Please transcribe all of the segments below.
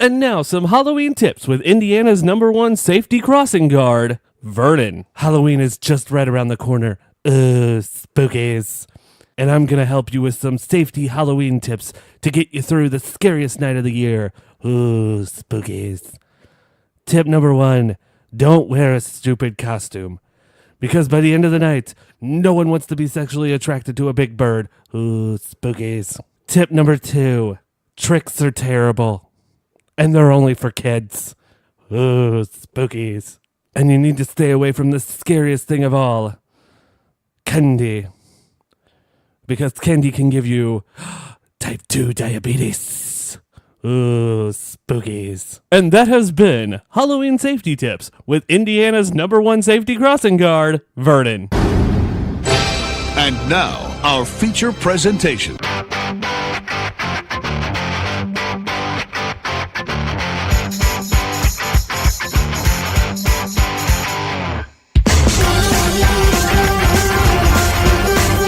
And now some Halloween tips with Indiana's #1 safety crossing guard, Vernon. Halloween is just right around the corner. Spookies. And I'm going to help you with some safety Halloween tips to get you through the scariest night of the year. Spookies. Tip number 1, don't wear a stupid costume. Because by the end of the night, no one wants to be sexually attracted to a big bird. Spookies. Tip number 2, tricks are terrible. And they're only for kids. Spookies. And you need to stay away from the scariest thing of all. Candy. Because candy can give you type 2 diabetes. Spookies. And that has been Halloween Safety Tips with Indiana's #1 safety crossing guard, Vernon. And now, our feature presentation.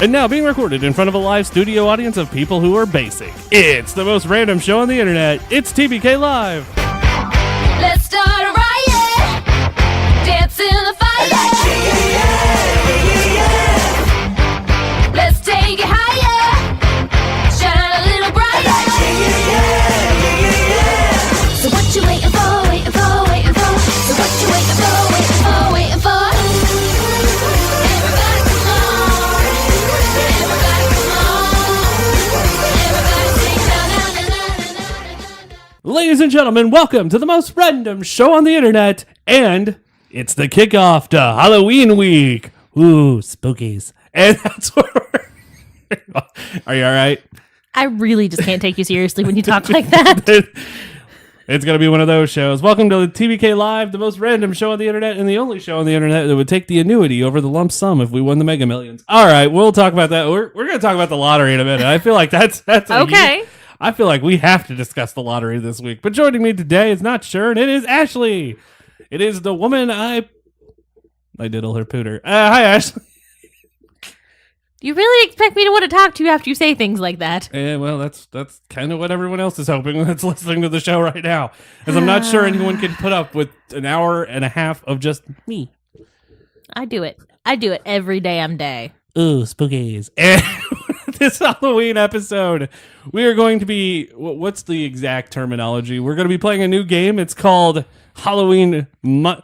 And now being recorded in front of a live studio audience of people who are basic. It's the most random show on the internet. It's TBK Live. Let's start a riot. Dance in the fire. Let's take it higher. Shine a little brighter. So what you waiting for, waiting for, waiting for? So what you waiting for, waiting for, waiting for? Everybody come on. Everybody come on. Everybody sing na na na na na na. Ladies and gentlemen, welcome to the most random show on the internet. And it's the kickoff to Halloween week. Spookies. And that's where we're... Are you all right? I really just can't take you seriously when you talk like that. It's going to be one of those shows. Welcome to the TBK Live, the most random show on the internet and the only show on the internet that would take the annuity over the lump sum if we won the Mega Millions. All right, we'll talk about that. We're going to talk about the lottery in a minute. I feel like that's Okay. I feel like we have to discuss the lottery this week. But joining me today is not sure, and it is Ashley. It is the woman I diddle her pooter. Hi, Ashley. You really expect me to want to talk to you after you say things like that? Yeah, well, that's kind of what everyone else is hoping that's listening to the show right now. As I'm not sure anyone can put up with an hour and a half of just me. I do it. I do it every damn day. Spookies. And this Halloween episode, we are going to be, what's the exact terminology? We're going to be playing a new game. It's called Halloween, I'm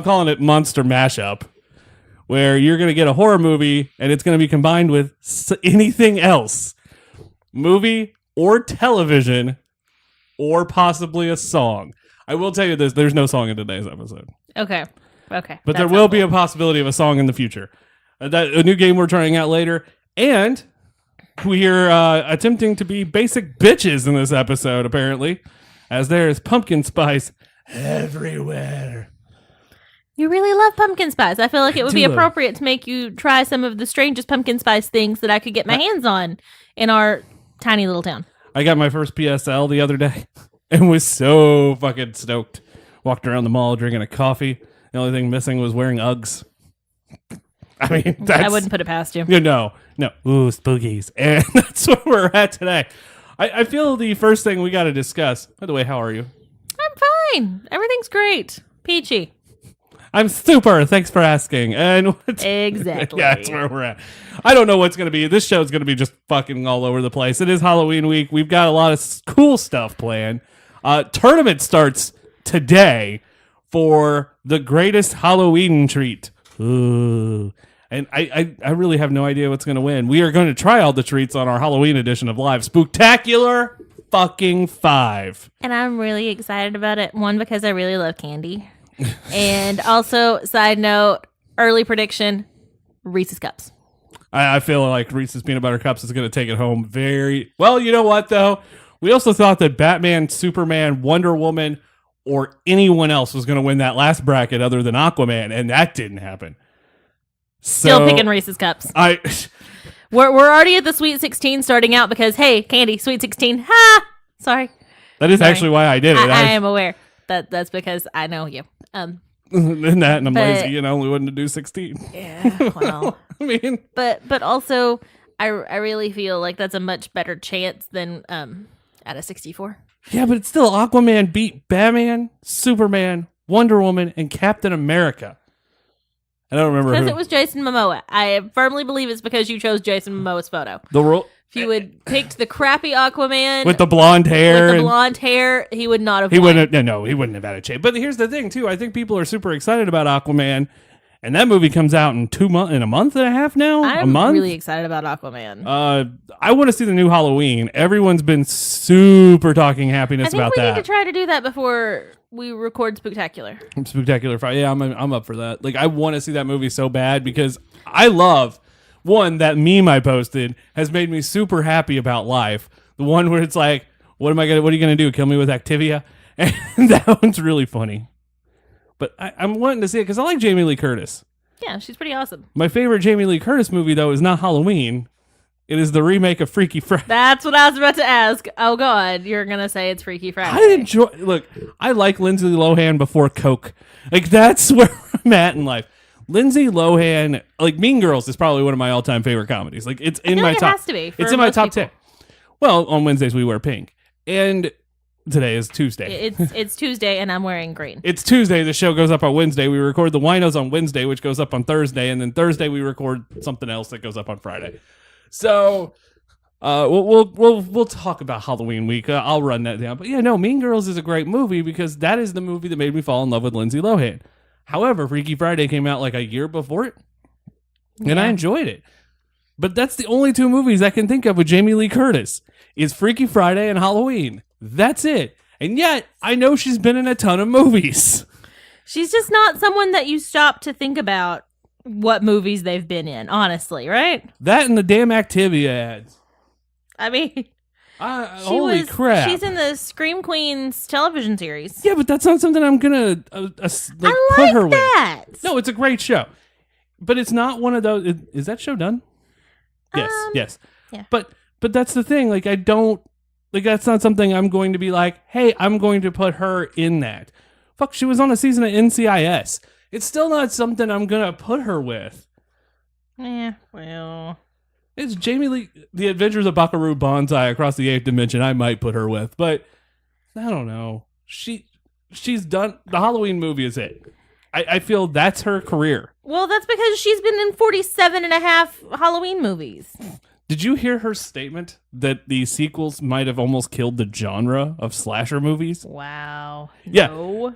calling it Monster Mashup, where you're going to get a horror movie and it's going to be combined with anything else. Movie or television or possibly a song. I will tell you this, there's no song in today's episode. Okay. But there will be a possibility of a song in the future. A new game we're trying out later. And we're attempting to be basic bitches in this episode, apparently, as there is pumpkin spice everywhere. You really love pumpkin spice. I feel like it would be appropriate to make you try some of the strangest pumpkin spice things that I could get my hands on in our tiny little town. I got my first PSL the other day and was so fucking stoked. Walked around the mall drinking a coffee. The only thing missing was wearing Uggs. I mean, I wouldn't put it past you. No. Spookies. And that's where we're at today. I feel the first thing we got to discuss. By the way, how are you? I'm fine. Everything's great. Peachy. I'm super. Thanks for asking. And Exactly. Yeah, that's where we're at. I don't know what's going to be. This show's going to be just fucking all over the place. It is Halloween week. We've got a lot of cool stuff planned. Tournament starts today for the greatest Halloween treat. Ooh. And I really have no idea what's going to win. We are going to try all the treats on our Halloween edition of Live Spooktacular fucking 5. And I'm really excited about it. One, because I really love candy. And also, side note, early prediction, Reese's Cups. I feel like Reese's Peanut Butter Cups is going to take it home very... Well, you know what, though? We also thought that Batman, Superman, Wonder Woman, or anyone else was going to win that last bracket other than Aquaman, and that didn't happen. Still picking Reese's Cups. We're already at the Sweet 16 starting out because, hey, candy, Sweet 16. Ha! Sorry. That is actually why I did it. I am aware. That's because I know you. And I'm lazy and I only wanted to do 16. Yeah, well. I mean. But also, I really feel like that's a much better chance than at a 64. Yeah, but it's still Aquaman beat Batman, Superman, Wonder Woman, and Captain America. I don't remember Because who. it was Jason Momoa. I firmly believe it's because you chose Jason Momoa's photo. The role If you had picked the crappy Aquaman with the blonde hair. with the and- blonde hair, he would not have He won. wouldn't. No, he wouldn't have had a chance. But here's the thing, too. I think people are super excited about Aquaman, and that movie comes out in a month and a half now. a I'm month. really excited about Aquaman. I want to see the new Halloween. Everyone's been super talking I happiness think about we that. need to try to do that before we record Spooktacular. Spectacular Friday. Yeah, I'm up for that. Like, I want to see that movie so bad because I love that meme I posted has made me super happy about life. The one where it's like, what are you gonna do? Kill me with Activia? And that one's really funny. But I'm wanting to see it because I like Jamie Lee Curtis. Yeah, she's pretty awesome. My favorite Jamie Lee Curtis movie though is not Halloween. It is the remake of Freaky Friday. That's what I was about to ask. Oh God, you're gonna say it's Freaky Friday. I like Lindsay Lohan before Coke. Like, that's where I'm at in life. Lindsay Lohan, like Mean Girls is probably one of my all-time favorite comedies. Like, it's in feel my like it top. has to be for It's in my most top people. 10. Well, on Wednesdays we wear pink. And today is Tuesday. It's Tuesday and I'm wearing green. It's Tuesday. The show goes up on Wednesday. We record the Winos on Wednesday, which goes up on Thursday, and then Thursday we record something else that goes up on Friday. So we'll talk about Halloween week. I'll run that down. But yeah, no, Mean Girls is a great movie because that is the movie that made me fall in love with Lindsay Lohan. However, Freaky Friday came out like a year before it, and I enjoyed it. But that's the only two movies I can think of with Jamie Lee Curtis is Freaky Friday and Halloween. That's it. And yet, I know she's been in a ton of movies. She's just not someone that you stop to think about what movies they've been in, honestly, right? That and the damn Activia ads. I mean, Holy crap. She's in the Scream Queens television series. Yeah, but that's not something I'm going to I put like her that. with. No, it's a great show. But it's not one of those. Is that show done? Yes, yes. yeah. But that's the thing. Like, I don't. Like, that's not something I'm going to be like, hey, I'm going to put her in that. Fuck, she was on a season of NCIS. It's still not something I'm going to put her with. Yeah, well. It's Jamie Lee, The Adventures of Buckaroo Banzai Across the Eighth Dimension, I might put her with. But, I don't know. She's done, the Halloween movie is it. I feel that's her career. Well, that's because she's been in 47 and a half Halloween movies. Did you hear her statement that the sequels might have almost killed the genre of slasher movies? Wow. Yeah.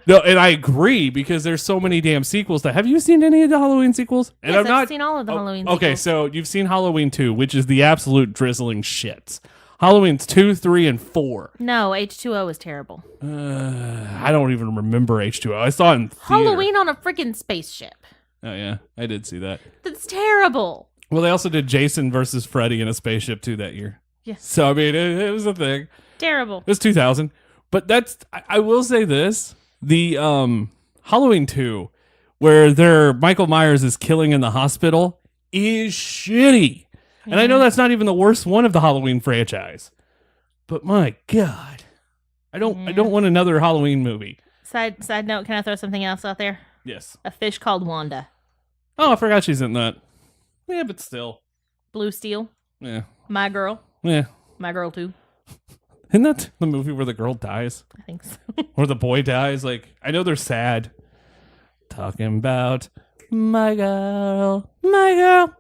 No, and I agree because there's so many damn sequels. Have you seen any of the Halloween sequels? And Yes, I've seen all of the Halloween Okay, sequels. so you've seen Halloween 2, which is the absolute drizzling shits. Halloween's 2, 3, and 4. No, H2O is terrible. I don't even remember H2O. I saw it in theater. Halloween on a freaking spaceship. Oh, yeah. I did see that. That's terrible. Well, they also did Jason versus Freddy in a spaceship, too, that year. Yes. So, I mean, it was a thing. Terrible. It was 2000. But I will say this. The Halloween 2, where Michael Myers is killing in the hospital, is shitty. And I know that's not even the worst one of the Halloween franchise. But my God. I don't want another Halloween movie. Side note, can I throw something else out there? Yes. A fish called Wanda. Oh, I forgot she's in that. Yeah, but still. Blue Steel. Yeah. My girl. Yeah. My girl too. Isn't that the movie where the girl dies? I think so. Or the boy dies? Like, I know they're sad. Talking about my girl. My girl.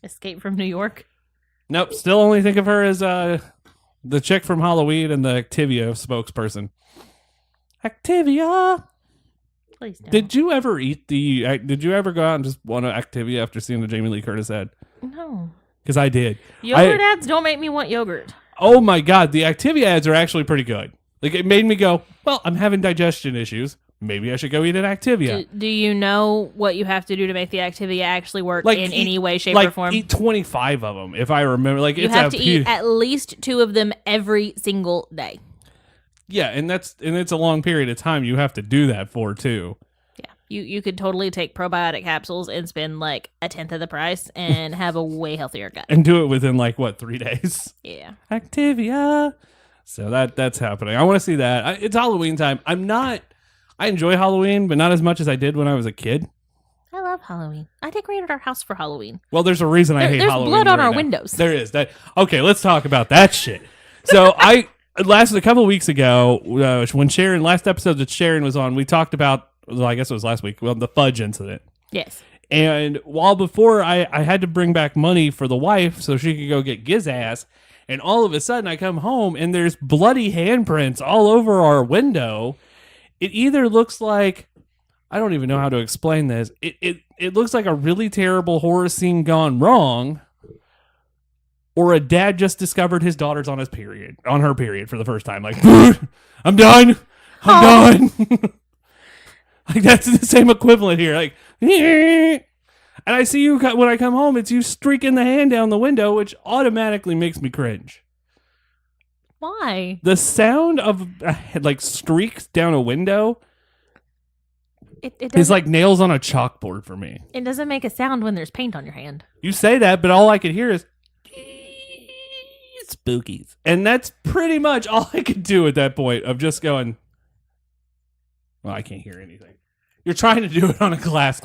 Escape from New York. Nope. Still only think of her as the chick from Halloween and the Activia spokesperson. Activia. Please no. Did you ever did you ever go out and just want an Activia after seeing the Jamie Lee Curtis ad? No. Because I did. Yogurt ads don't make me want yogurt. Oh my God. The Activia ads are actually pretty good. Like, it made me go, well, I'm having digestion issues. Maybe I should go eat an Activia. Do you know what you have to do to make the Activia actually work in any way, shape, like, or form? Eat 25 of them, if I remember. Like, You it's have to eat at least 2 of them every single day. Yeah, and it's a long period of time you have to do that for too. Yeah. You could totally take probiotic capsules and spend like a tenth of the price and have a way healthier gut. And do it within 3 days. Yeah. Activia. So that's happening. I want to see that. It's Halloween time. I enjoy Halloween, but not as much as I did when I was a kid. I love Halloween. I decorated our house for Halloween. Well, there's a reason I hate There's Halloween. blood on right our now. windows. There is. Okay, let's talk about that shit. So a couple of weeks ago, when Sharon, last episode that Sharon was on, we talked about, well, I guess it was last week, the fudge incident. Yes. And while before I had to bring back money for the wife so she could go get Giz ass, and all of a sudden I come home and there's bloody handprints all over our window. It either looks like, I don't even know how to explain this. It looks like a really terrible horror scene gone wrong, or a dad just discovered his daughter's on her period for the first time. Like, I'm done. I'm done. Like, that's the same equivalent here. Like, and I see you when I come home, it's you streaking the hand down the window, which automatically makes me cringe. Why? The sound of like streaks down a window is like nails on a chalkboard for me. It doesn't make a sound when there's paint on your hand. You say that, but all I could hear is spookies. And that's pretty much all I could do at that point of just going, well, I can't hear anything. You're trying to do it on a glass.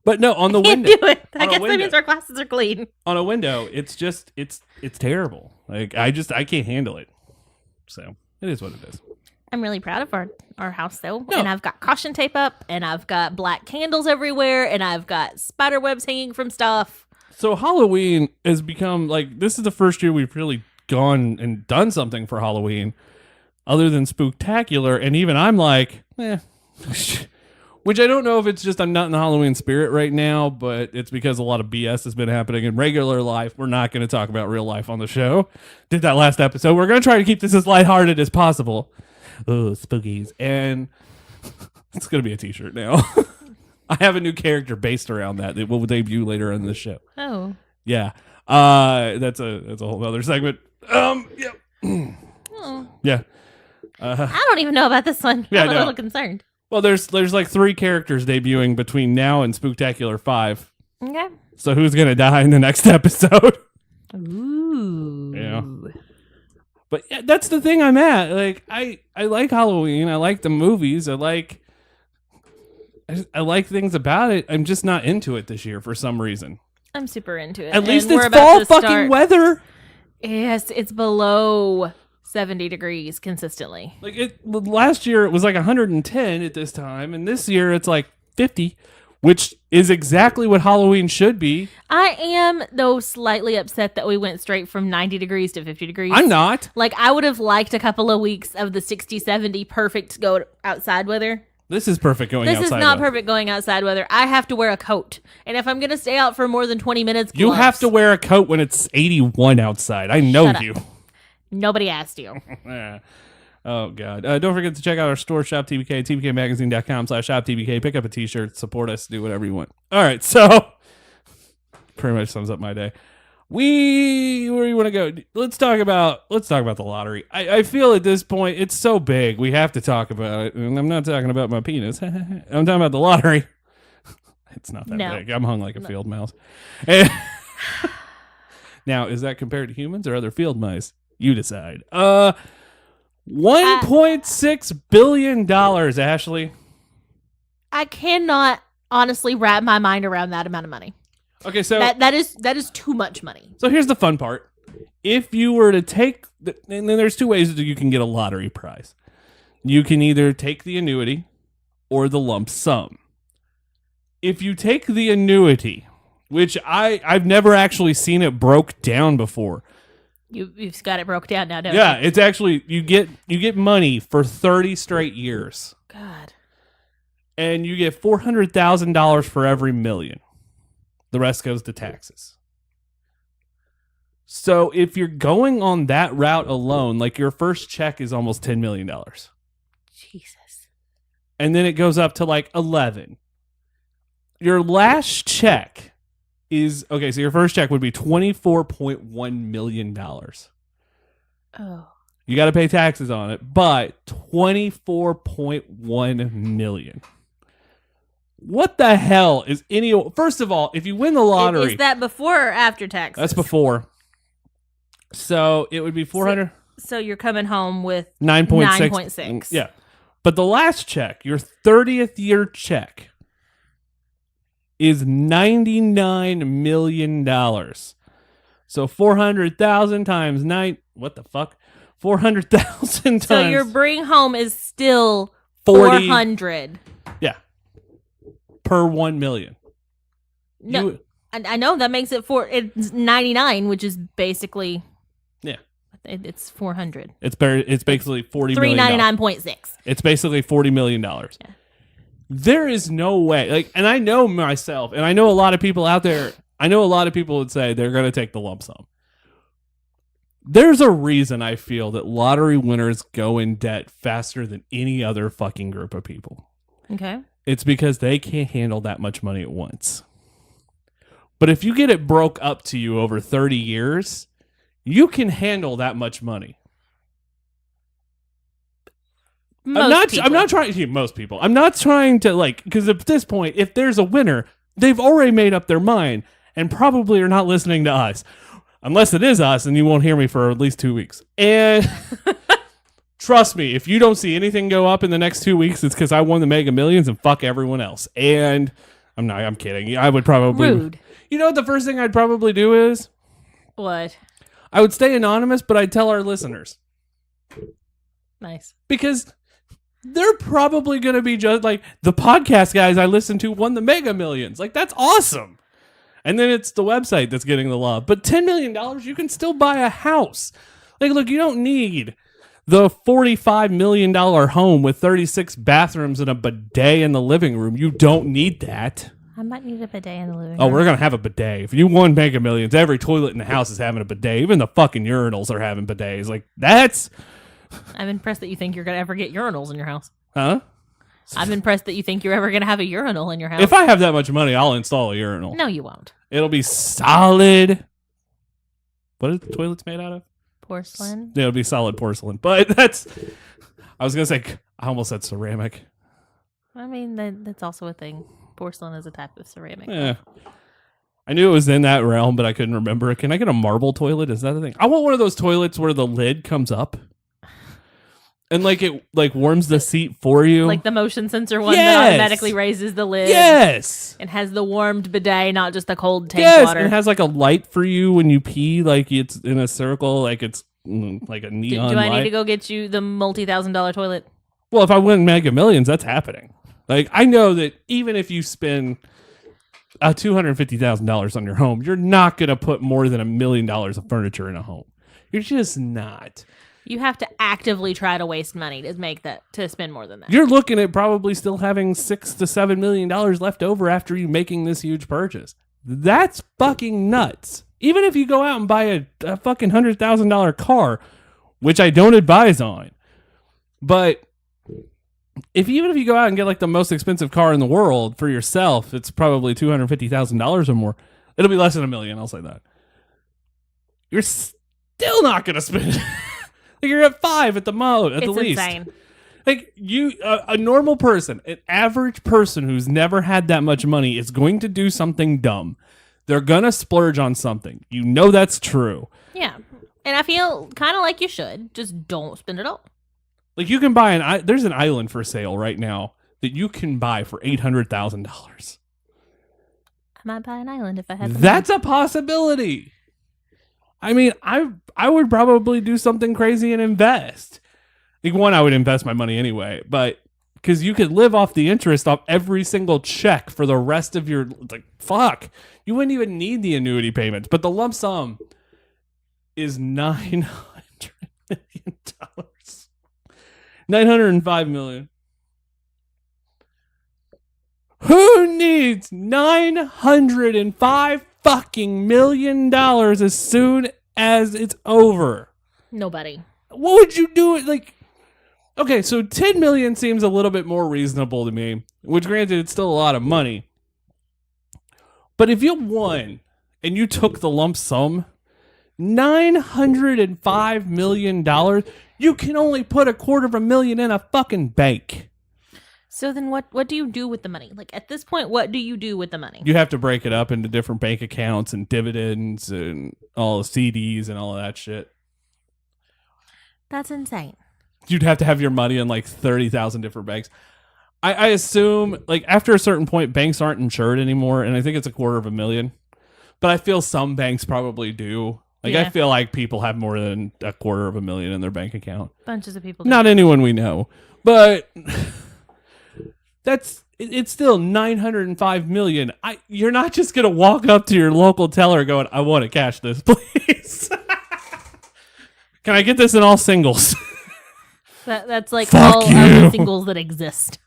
But no, on the window. Can't do it. I guess that means our glasses are clean. On a window, it's just, it's terrible. Like, I can't handle it. So, it is what it is. I'm really proud of our house, though. No. And I've got caution tape up, and I've got black candles everywhere, and I've got spider webs hanging from stuff. So, Halloween has become, like, this is the first year we've really gone and done something for Halloween other than Spooktacular, and even I'm like, which I don't know if it's just I'm not in the Halloween spirit right now, but it's because a lot of BS has been happening in regular life. We're not going to talk about real life on the show. Did that last episode. We're going to try to keep this as lighthearted as possible. Oh, spookies. And it's going to be a t-shirt now. I have a new character based around that will debut later in the show. Oh. Yeah. That's a whole other segment. Yeah. Oh. Yeah. I don't even know about this one. Yeah, I'm a little concerned. Well, there's like 3 characters debuting between now and Spooktacular 5. Okay. So who's going to die in the next episode? Ooh. Yeah. But yeah, that's the thing I'm at. Like, I like Halloween. I like the movies. I like things about it. I'm just not into it this year for some reason. I'm super into it. At least it's fall fucking weather. Yes, it's below 70 degrees consistently. Like last year it was like 110 at this time, and this year it's like 50, which is exactly what Halloween should be. I am, though, slightly upset that we went straight from 90 degrees to 50 degrees. I'm not. Like, I would have liked a couple of weeks of the 60, 70 perfect go outside weather. This is perfect going outside. This is not perfect going outside weather. I have to wear a coat. And if I'm going to stay out for more than 20 minutes, gloves. You have to wear a coat when it's 81 outside. I know you. Nobody asked you. Oh, God. Don't forget to check out our store, Shop TBK, tbkmagazine.com/shoptbk. Pick up a t-shirt, support us, do whatever you want. All right, so pretty much sums up my day. Where do you want to go? Let's talk about the lottery. I feel at this point it's so big we have to talk about it. And I'm not talking about my penis. I'm talking about the lottery. It's not that big. I'm hung like a field mouse. Now, is that compared to humans or other field mice? You decide. $1.6 billion, Ashley. I cannot honestly wrap my mind around that amount of money. Okay, so that is too much money. So here's the fun part. If you were to take, and then there's 2 ways that you can get a lottery prize. You can either take the annuity or the lump sum. If you take the annuity, which I've never actually seen it broke down before. You've got it broke down now, don't you? Yeah, it's actually you get money for 30 straight years. God. And you get $400,000 for every million. The rest goes to taxes. So if you're going on that route alone, like your first check is almost $10 million. Jesus. And then it goes up to like 11. Your last check is, okay, so your first check would be $24.1 million. Oh. You got to pay taxes on it, but $24.1 million. What the hell is first of all, if you win the lottery. Is that before or after taxes? That's before. So it would be 400. So you're coming home with 9.6. Yeah. But the last check, your 30th year check, is $99 million. So 400,000 times 9. What the fuck? 400,000 times. So your bring home is still 40 400. Yeah. Per 1 million. No, I know that makes it it's 99, which is basically it's 400. It's basically $40 million. 399.6. It's basically $40 million. Yeah. There is no way. Like, and I know myself, and I know a lot of people out there. I know a lot of people would say they're going to take the lump sum. There's a reason I feel that lottery winners go in debt faster than any other fucking group of people. Okay. It's because they can't handle that much money at once. But if you get it broke up to you over 30 years, you can handle that much money. I'm not trying to most people. I'm not trying to because at this point, if there's a winner, they've already made up their mind and probably are not listening to us. Unless it is us, and you won't hear me for at least 2 weeks. And trust me, if you don't see anything go up in the next 2 weeks, it's because I won the Mega Millions and fuck everyone else. And I'm kidding. I would probably rude. You know what the first thing I'd probably do is? What? I would stay anonymous, but I'd tell our listeners. Nice. Because they're probably going to be just like the podcast guys I listened to won the Mega Millions. Like, that's awesome. And then it's the website that's getting the love. But $10 million, you can still buy a house. Like, look, you don't need the $45 million home with 36 bathrooms and a bidet in the living room. You don't need that. I might need a bidet in the living room. Oh, we're going to have a bidet. If you won Mega Millions, every toilet in the house is having a bidet. Even the fucking urinals are having bidets. Like, that's... I'm impressed that you think you're going to ever get urinals in your house. Huh? I'm impressed that you think you're ever going to have a urinal in your house. If I have that much money, I'll install a urinal. No, you won't. It'll be solid. What are the toilets made out of? Porcelain? Yeah, it'll be solid porcelain. But that's... I was going to say... I almost said ceramic. I mean, that's also a thing. Porcelain is a type of ceramic. Yeah. I knew it was in that realm, but I couldn't remember it. Can I get a marble toilet? Is that a thing? I want one of those toilets where the lid comes up. And it warms the seat for you. Like the motion sensor one that automatically raises the lid. Yes. And has the warmed bidet, not just the cold tank water. Yes, it has like a light for you when you pee, like it's in a circle, like it's like a neon do I light. need to go get you the multi-$1,000 toilet? Well, if I win Mega Millions, that's happening. Like, I know that even if you spend $250,000 on your home, you're not going to put more than $1 million of furniture in a home. You're just not. You have to actively try to waste money to spend more than that. You're looking at probably still having $6 to $7 million left over after you making this huge purchase. That's fucking nuts. Even if you go out and buy a fucking $100,000 car, which I don't advise on, but even if you go out and get like the most expensive car in the world for yourself, it's probably $250,000 or more. It'll be less than $1 million. I'll say that. You're still not going to spend. Like, you're at 5 at the least. Insane. Like, a normal person, an average person who's never had that much money is going to do something dumb. They're gonna splurge on something. You know that's true. Yeah, and I feel kind of like you should. Just don't spend it all. Like, you can buy there's an island for sale right now that you can buy for $800,000. I might buy an island if I had. That's a possibility. I mean, I would probably do something crazy and invest. Like, one, I would invest my money anyway, but because you could live off the interest off every single check for the rest of your, like, fuck. You wouldn't even need the annuity payments, but the lump sum is $900 million. $905 million. Who needs $905 fucking million as soon as it's over? Nobody. What would you do? Like, okay, so 10 million seems a little bit more reasonable to me, which, granted, it's still a lot of money. But if you won and you took the lump sum, $905 million, you can only put $250,000 in a fucking bank. So then what do you do with the money? Like, at this point, what do you do with the money? You have to break it up into different bank accounts and dividends and all the CDs and all of that shit. That's insane. You'd have to have your money in like 30,000 different banks. I assume, like, after a certain point, banks aren't insured anymore, and I think it's $250,000. But I feel some banks probably do. Like, I feel like people have more than $250,000 in their bank account. Bunches of people do. Not anyone we know, but it's still $905 million. You're not just gonna walk up to your local teller going, "I want to cash this, please." Can I get this in all singles? That's like Fuck all of you. the singles that exist.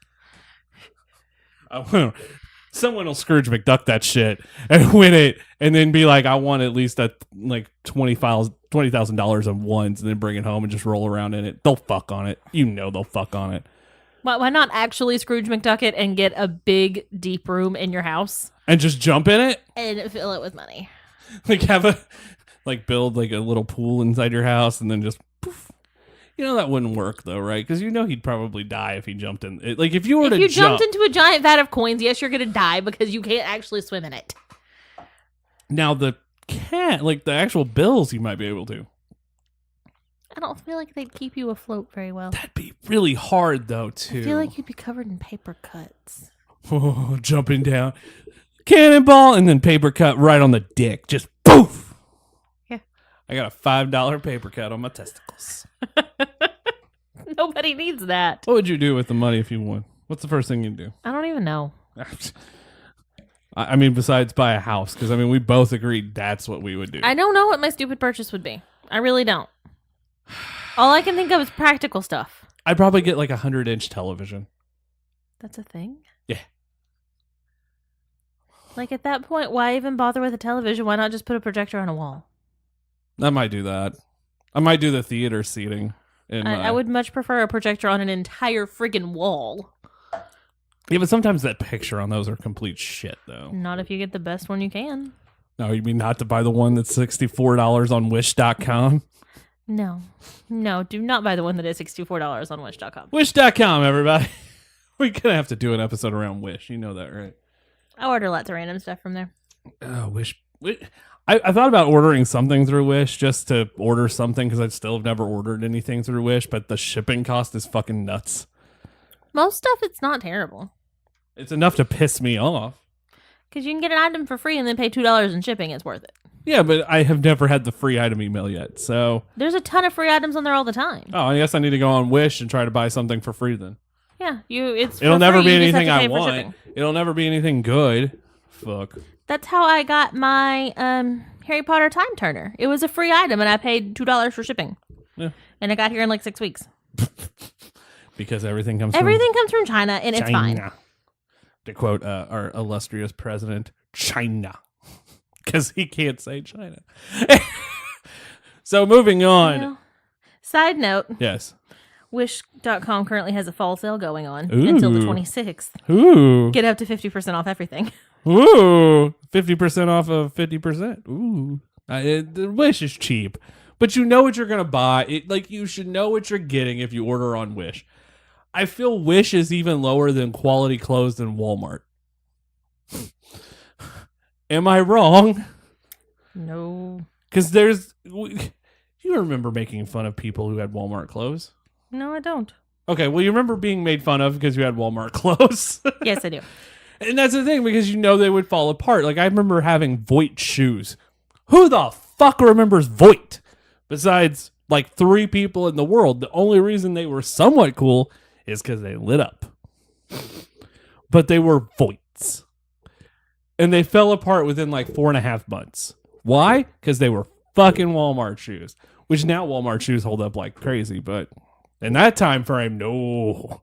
Someone will Scrooge McDuck that shit and win it, and then be like, "I want at least $20,000 on ones," and then bring it home and just roll around in it. They'll fuck on it. They'll fuck on it. Why not actually Scrooge McDuck it and get a big, deep room in your house And just jump in it? and fill it with money? Build like a little pool inside your house and then just poof. That wouldn't work though, right? Because he'd probably die if he jumped in. If you were If you jumped into a giant vat of coins, yes, you're going to die because you can't actually swim in it. Now the the actual bills, you might be able to. I don't feel like they'd keep you afloat very well. That'd be really hard though, too. I feel like you'd be covered in paper cuts. Oh, jumping down, cannonball, and then paper cut right on the dick. Just poof. Yeah. I got a $5 paper cut on my testicles. Nobody needs that. What would you do with the money if you won? What's the first thing you'd do? I don't even know. I mean, besides buy a house, because we both agreed that's what we would do. I don't know what my stupid purchase would be. I really don't. All I can think of is practical stuff. I'd probably get like a 100-inch television. That's a thing? Yeah. Like at that point, why even bother with a television? Why not just put a projector on a wall? I might do that. I might do the theater seating. I would much prefer a projector on an entire friggin' wall. Yeah, but sometimes that picture on those are complete shit, though. Not if you get the best one you can. No, you mean not to buy the one that's $64 on Wish.com? No, do not buy the one that is $64 on Wish.com. Wish.com, everybody. We're going to have to do an episode around Wish. You know that, right? I order lots of random stuff from there. Oh, Wish. I thought about ordering something through Wish just to order something because I still have never ordered anything through Wish, but the shipping cost is fucking nuts. Most stuff, it's not terrible. It's enough to piss me off. Because you can get an item for free and then pay $2 in shipping. It's worth it. Yeah, but I have never had the free item email yet, so... There's a ton of free items on there all the time. Oh, I guess I need to go on Wish and try to buy something for free then. Yeah, it's It'll for never free. be You just have anything to I pay for want. shipping. It'll never be anything good. Fuck. That's how I got my Harry Potter time turner. It was a free item and I paid $2 for shipping. Yeah. And it got here in like 6 weeks. Because everything comes Everything comes from China and from it's fine. China. To quote our illustrious president, China. Because he can't say China. So moving on. Well, side note, Yes. Wish.com currently has a fall sale going on Ooh. until the 26th. Ooh. Get up to 50% off everything. Ooh. 50% off of 50%. Ooh. The Wish is cheap. But you know what you're going to buy. You should know what you're getting if you order on Wish. I feel Wish is even lower than quality clothes than Walmart. Am I wrong? No. Because you remember making fun of people who had Walmart clothes? No, I don't. Okay, well, you remember being made fun of because you had Walmart clothes. Yes, I do. And that's the thing, because they would fall apart. Like, I remember having Voight shoes. Who the fuck remembers Voight? Besides, 3 people in the world. The only reason they were somewhat cool is because they lit up. But they were Voights. And they fell apart within 4.5 months. Why? Because they were fucking Walmart shoes. Which now Walmart shoes hold up like crazy, but in that time frame, no.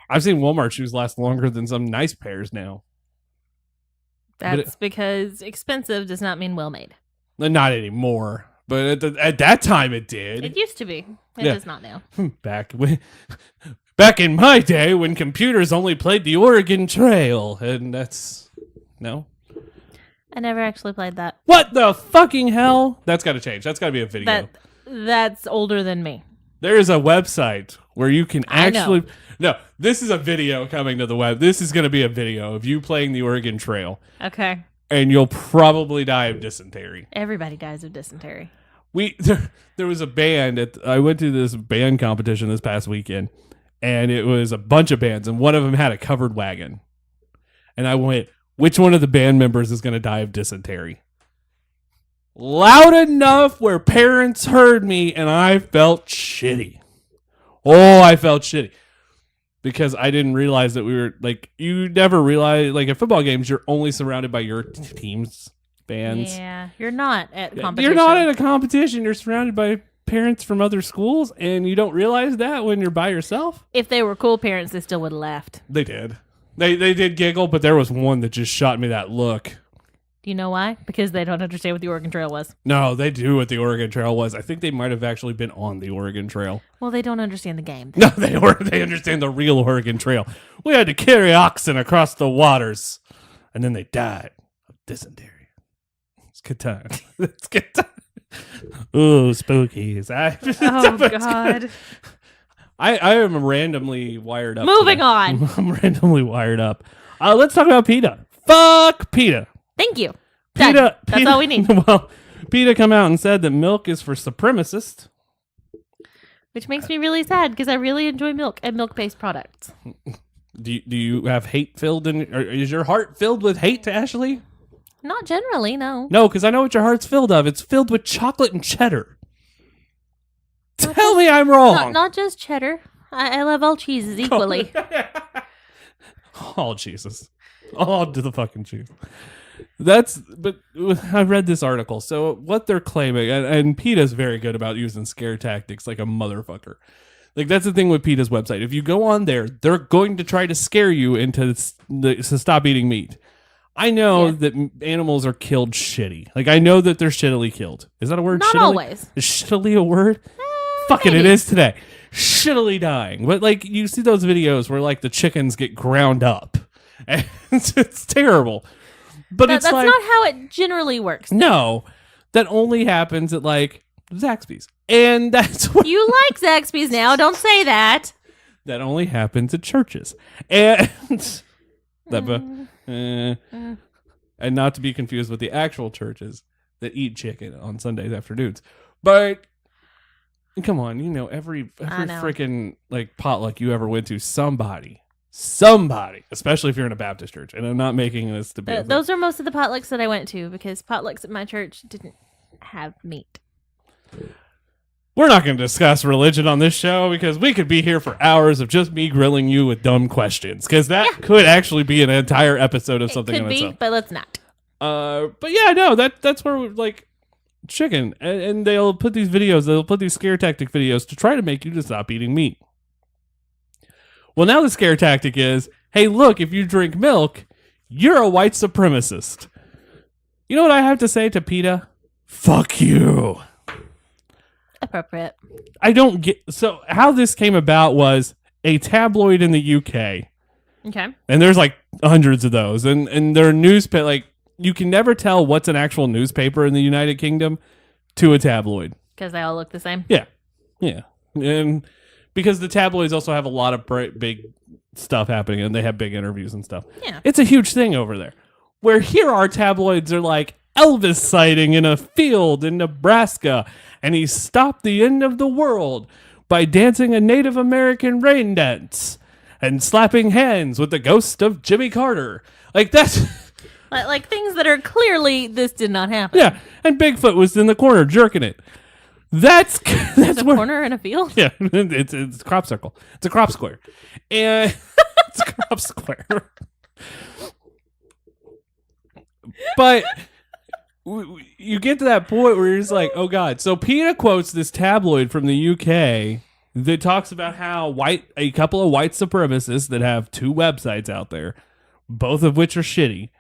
I've seen Walmart shoes last longer than some nice pairs now. That's because expensive does not mean well made. Not anymore. But at that time it did. It used to be. It Yeah. does not now. Back in my day when computers only played the Oregon Trail. And that's... No? I never actually played that. What the fucking hell? That's got to change. That's got to be a video. That's older than me. There is a website where you can I know. actually... No, this is a video coming to the web. This is going to be a video of you playing the Oregon Trail. Okay. And you'll probably die of dysentery. Everybody dies of dysentery. There was a band. I went to this band competition this past weekend. And it was a bunch of bands. And one of them had a covered wagon. And I went, which one of the band members is going to die of dysentery? loud enough where parents heard me, and I felt shitty. Oh, I felt shitty. Because I didn't realize that we were, like, you never realize, like, at football games, you're only surrounded by your team's fans. Yeah, you're not at competition. You're not at a competition. You're surrounded by parents from other schools, and you don't realize that when you're by yourself. If they were cool parents, they still would have laughed. They did. They did giggle, but there was one that just shot me that look. Do you know why? Because they don't understand what the Oregon Trail was. No, they do what the Oregon Trail was. I think they might have actually been on the Oregon Trail. Well, they don't understand the game. No, they understand the real Oregon Trail. We had to carry oxen across the waters, and then they died of dysentery. It's good time. It's good time. Ooh, spookies. Oh, God. I am randomly wired up. Moving today. on. I'm randomly wired up. Let's talk about PETA. Fuck PETA. Thank you. Done. That's all we need. Well, PETA come out and said that milk is for supremacists. Which makes me really sad because I really enjoy milk and milk-based products. Do you have hate filled in? Or is your heart filled with hate to Ashley? Not generally, no. No, because I know what your heart's filled of. It's filled with chocolate and cheddar. Tell me I'm wrong. Not just cheddar. I love all cheeses equally. Oh, Jesus. Oh, to the fucking cheese. But I read this article. So what they're claiming, and PETA's very good about using scare tactics like a motherfucker. Like, that's the thing with PETA's website. If you go on there, they're going to try to scare you into to stop eating meat. I know that animals are killed shitty. Like, I know that they're shittily killed. Is that a word? Not shittily? always. Is shittily a word? Fuck it, it is today. Shittily dying. But, like, you see those videos where, like, the chickens get ground up. And it's terrible. But that's like, not how it generally works. No, that only happens at like Zaxby's, and that's what You like Zaxby's now. Don't say that. that only happens at churches, and and not to be confused with the actual churches that eat chicken on Sundays afternoons. But come on, every freaking like potluck you ever went to, somebody, especially if you're in a Baptist church, and I'm not making this to be. Those are most of the potlucks that I went to because potlucks at my church didn't have meat. We're not going to discuss religion on this show because we could be here for hours of just me grilling you with dumb questions, because that could actually be an entire episode of something. It could be, itself. but let's not. But yeah, no, that's where like chicken, and they'll put these videos, they'll put these scare tactic videos to try to make you to stop eating meat. Well, now the scare tactic is, hey, look, if you drink milk, you're a white supremacist. You know what I have to say to PETA? Fuck you. Appropriate. I don't get... So how this came about was a tabloid in the UK. Okay. And there's like hundreds of those. And they're newspaper... Like, you can never tell what's an actual newspaper in the United Kingdom to a tabloid. Because they all look the same? Yeah. Yeah. And... because the tabloids also have a lot of big stuff happening, and they have big interviews and stuff. Yeah. It's a huge thing over there. Where here our tabloids are like Elvis sighting in a field in Nebraska, and he stopped the end of the world by dancing a Native American rain dance and slapping hands with the ghost of Jimmy Carter. Like, that's... like things that are clearly, this did not happen. Yeah, and Bigfoot was in the corner jerking it. That's a where, corner in a field? Yeah, it's a crop circle. It's a crop square. And it's a crop square. But you get to that point where you're just like, oh God. So PETA quotes this tabloid from the UK that talks about how a couple of white supremacists that have two websites out there, both of which are shitty,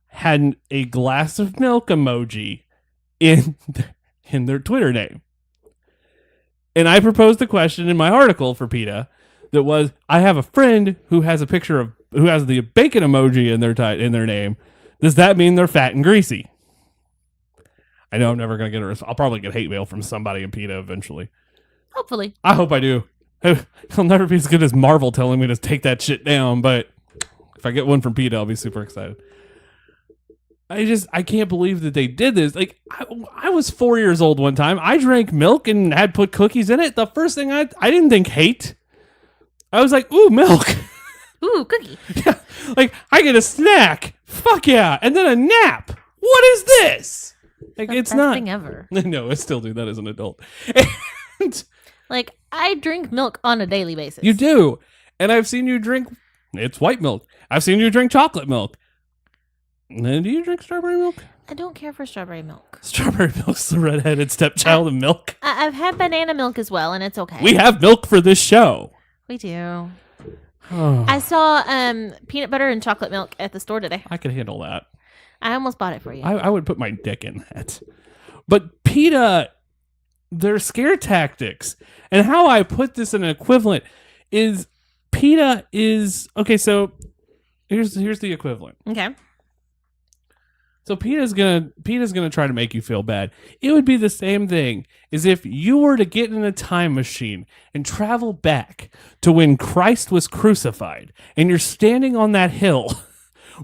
had a glass of milk emoji in their Twitter name. And I proposed a question in my article for PETA that was, I have a friend who has a picture of, who has the bacon emoji in their name. Does that mean they're fat and greasy? I know I'm never going to get I'll probably get hate mail from somebody in PETA eventually. Hopefully. I hope I do. I'll never be as good as Marvel telling me to take that shit down, but if I get one from PETA, I'll be super excited. I can't believe that they did this. Like, I was 4 years old one time. I drank milk and had put cookies in it. The first thing I didn't think hate. I was like, ooh, milk. Ooh, cookie. Yeah, like, I get a snack. Fuck yeah. And then a nap. What is this? Like, the it's best not. thing ever. No, I still do that as an adult. And Like, I drink milk on a daily basis. you do. And I've seen you drink, it's white milk. I've seen you drink chocolate milk. And then do you drink strawberry milk? I don't care for strawberry milk. Strawberry milk's the redheaded stepchild of milk. I've had banana milk as well, and it's okay. We have milk for this show. We do. Oh, I saw peanut butter and chocolate milk at the store today. I could handle that. I almost bought it for you. I would put my dick in that. But PETA, their scare tactics, and how I put this in an equivalent is PETA is okay. So here's the equivalent. Okay. So PETA's gonna try to make you feel bad. It would be the same thing as if you were to get in a time machine and travel back to when Christ was crucified, and you're standing on that hill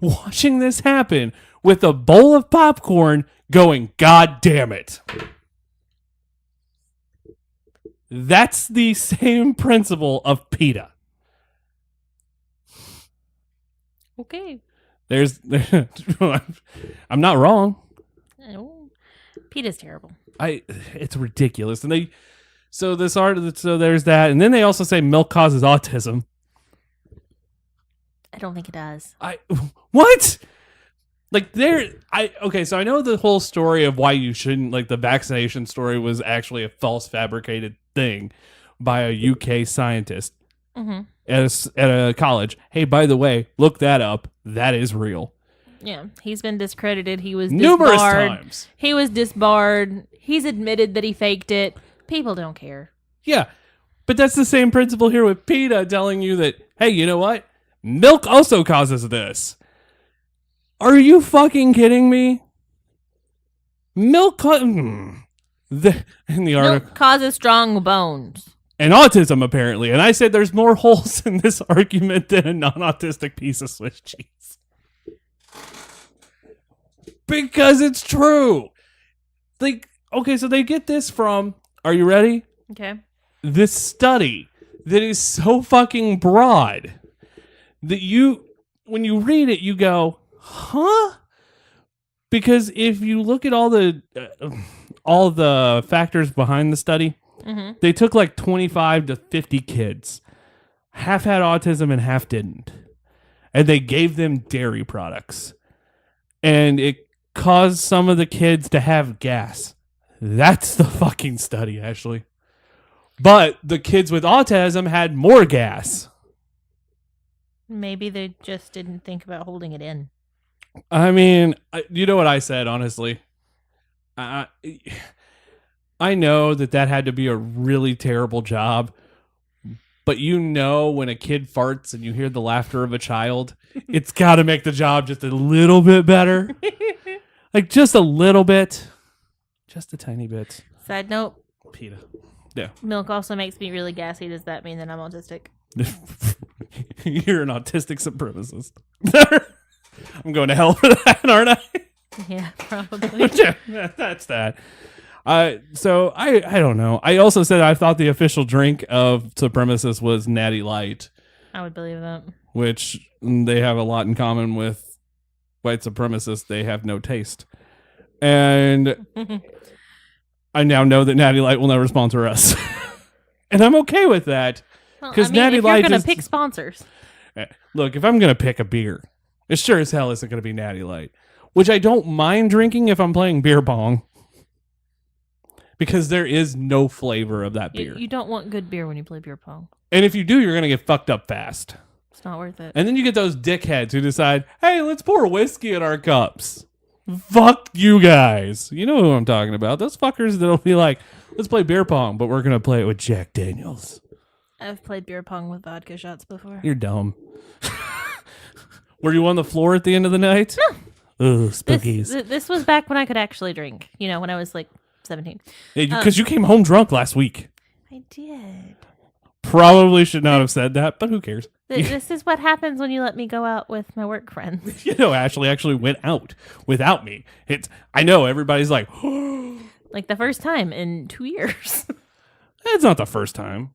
watching this happen with a bowl of popcorn going, God damn it. That's the same principle of PETA. Okay. I'm not wrong. Oh, PETA's terrible. It's ridiculous. And so there's that. And then they also say milk causes autism. I don't think it does. What? Like okay, so I know the whole story of why you shouldn't, like the vaccination story was actually a false fabricated thing by a UK scientist at a college. Hey, by the way, look that up. That is real. Yeah, he's been discredited. He was Numerous disbarred. times. He was disbarred. He's admitted that he faked it. People don't care. Yeah, but that's the same principle here with PETA telling you that, hey, you know what? Milk also causes this. Are you fucking kidding me? Milk in the article. Milk causes strong bones. And autism, apparently. And I said there's more holes in this argument than a non-autistic piece of Swiss cheese. Because it's true. Like, okay, so they get this from, are you ready? Okay. This study that is so fucking broad that when you read it, you go, huh? Because if you look at all the factors behind the study, they took like 25 to 50 kids. Half had autism and half didn't. And they gave them dairy products. And it caused some of the kids to have gas. That's the fucking study, Ashley. But the kids with autism had more gas. Maybe they just didn't think about holding it in. I mean, you know what I said, honestly? I know that had to be a really terrible job, but you know when a kid farts and you hear the laughter of a child, it's got to make the job just a little bit better. Like just a little bit. Just a tiny bit. Side note. PETA. Yeah. Milk also makes me really gassy. Does that mean that I'm autistic? You're an autistic supremacist. I'm going to hell for that, aren't I? Yeah, probably. Yeah, that's that. So I don't know. I also said I thought the official drink of supremacists was Natty Light, I would believe that. which they have a lot in common with white supremacists. They have no taste. And I now know that Natty Light will never sponsor us. And I'm okay with that. Well, Because I mean, Natty if Light you're going just to pick sponsors. Look, if I'm going to pick a beer, it sure as hell isn't going to be Natty Light, which I don't mind drinking if I'm playing beer pong. Because there is no flavor of that beer. You don't want good beer when you play beer pong. And if you do, you're going to get fucked up fast. It's not worth it. And then you get those dickheads who decide, hey, let's pour whiskey in our cups. Fuck you guys. You know who I'm talking about. Those fuckers that'll be like, let's play beer pong, but we're going to play it with Jack Daniels. I've played beer pong with vodka shots before. You're dumb. Were you on the floor at the end of the night? Ooh, spookies. This was back when I could actually drink. You know, when I was like 17. Because you came home drunk last week. I did. Probably should not have said that, but who cares? This is what happens when you let me go out with my work friends. You know, Ashley actually went out without me. I know everybody's like, Like the first time in 2 years. it's not the first time.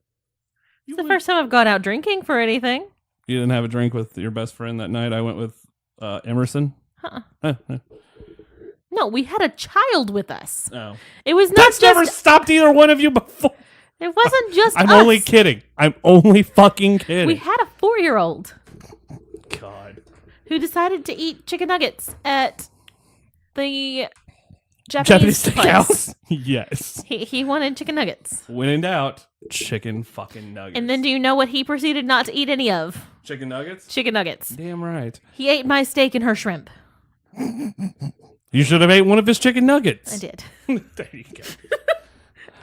It's the first time I've gone out drinking for anything. You didn't have a drink with your best friend that night. I went with Emerson. Huh. Huh. No, we had a child with us. Oh. It was not That's just. never stopped either one of you before. It wasn't just I'm us. only kidding. I'm only fucking kidding. We had a 4-year-old God. who decided to eat chicken nuggets at the Japanese place. steakhouse? Yes. He wanted chicken nuggets. When in doubt, chicken fucking nuggets. And then do you know what he proceeded not to eat any of? chicken nuggets? Chicken nuggets. Damn right. He ate my steak and her shrimp. You should have ate one of his chicken nuggets. I did. There you go.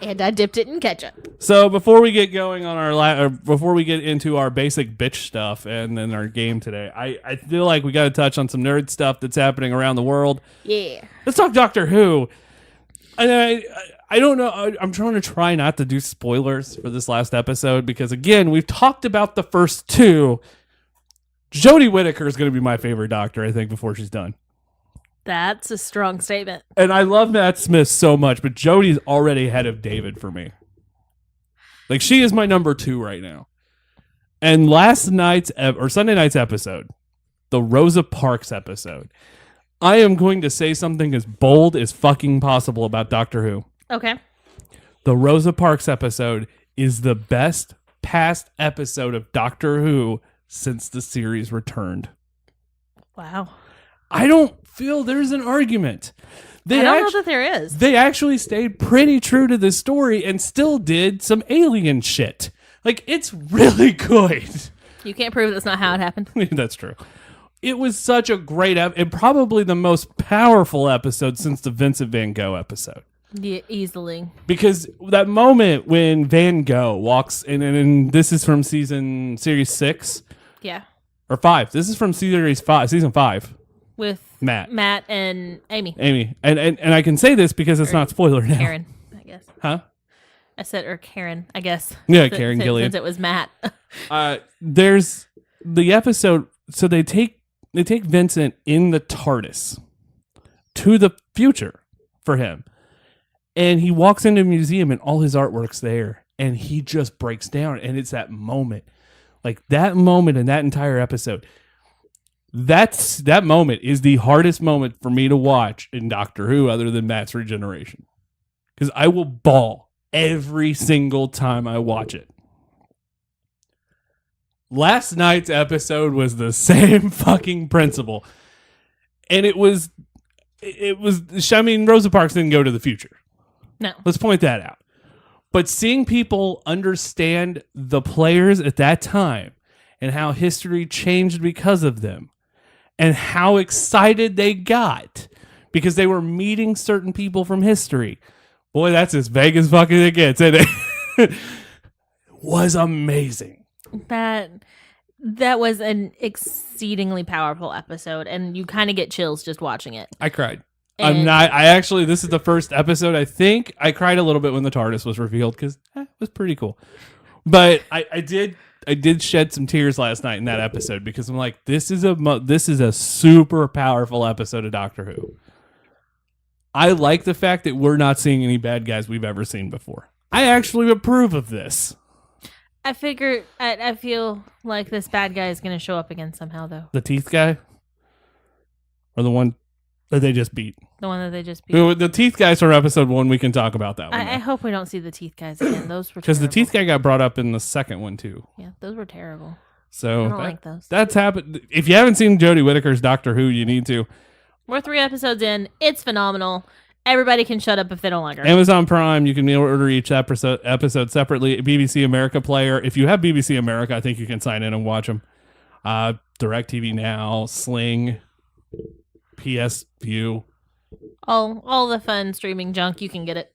And I dipped it in ketchup. So before we get going on our before we get into our basic bitch stuff and then our game today, I feel like we got to touch on some nerd stuff that's happening around the world. Yeah. Let's talk Doctor Who. And I don't know. I'm try not to do spoilers for this last episode because again, we've talked about the first two. Jodie Whittaker is going to be my favorite Doctor, I think, before she's done. That's a strong statement. And I love Matt Smith so much, but Jodie's already ahead of David for me. Like, she is my number 2 right now. And last night's, or Sunday night's episode, the Rosa Parks episode, I am going to say something as bold as fucking possible about Doctor Who. Okay. The Rosa Parks episode is the best past episode of Doctor Who since the series returned. Wow. I don't feel there's an argument. I don't know that there is. They actually stayed pretty true to the story and still did some alien shit. Like, it's really good. You can't prove that's not how it happened. That's true. It was such a great and probably the most powerful episode since the Vincent Van Gogh episode. Yeah, easily. Because that moment when Van Gogh walks in, and this is from series 6 Yeah. or 5. This is from season 5. With Matt and Amy. And I can say this because it's not spoiler now. Karen, I guess. Huh? I said, or Karen, I guess. Yeah, Karen Gillian. Since it was Matt. There's the episode. So they take Vincent in the TARDIS to the future for him, and he walks into a museum and all his artwork's there, and he just breaks down. And it's that moment, like that moment in that entire episode. That moment is the hardest moment for me to watch in Doctor Who, other than Matt's regeneration, because I will bawl every single time I watch it. Last night's episode was the same fucking principle. And it was, I mean, Rosa Parks didn't go to the future. No. Let's point that out. But seeing people understand the players at that time and how history changed because of them and how excited they got because they were meeting certain people from history. Boy, that's as vague as fucking it gets, isn't it? Was amazing. That was an exceedingly powerful episode, and you kind of get chills just watching it. I cried. And This is the first episode, I think. I cried a little bit when the TARDIS was revealed because it was pretty cool. But I did shed some tears last night in that episode because I'm like, this is a super powerful episode of Doctor Who. I like the fact that we're not seeing any bad guys we've ever seen before. I actually approve of this. I feel like this bad guy is going to show up again somehow, though. The teeth guy? Or the one that they just beat? The one that they just beat. The teeth guys from episode 1, we can talk about that one. I hope we don't see the teeth guys again. Those were because the terrible. teeth guy got brought up in the second one, too. Yeah, those were terrible. So I don't like those. That's happened. If you haven't seen Jodie Whittaker's Doctor Who, you need to. We're 3 episodes in. It's phenomenal. Everybody can shut up if they don't like her. Amazon Prime, you can order each episode separately. BBC America player. If you have BBC America, I think you can sign in and watch them. DirecTV Now, Sling, PS View. All the fun streaming junk, you can get it.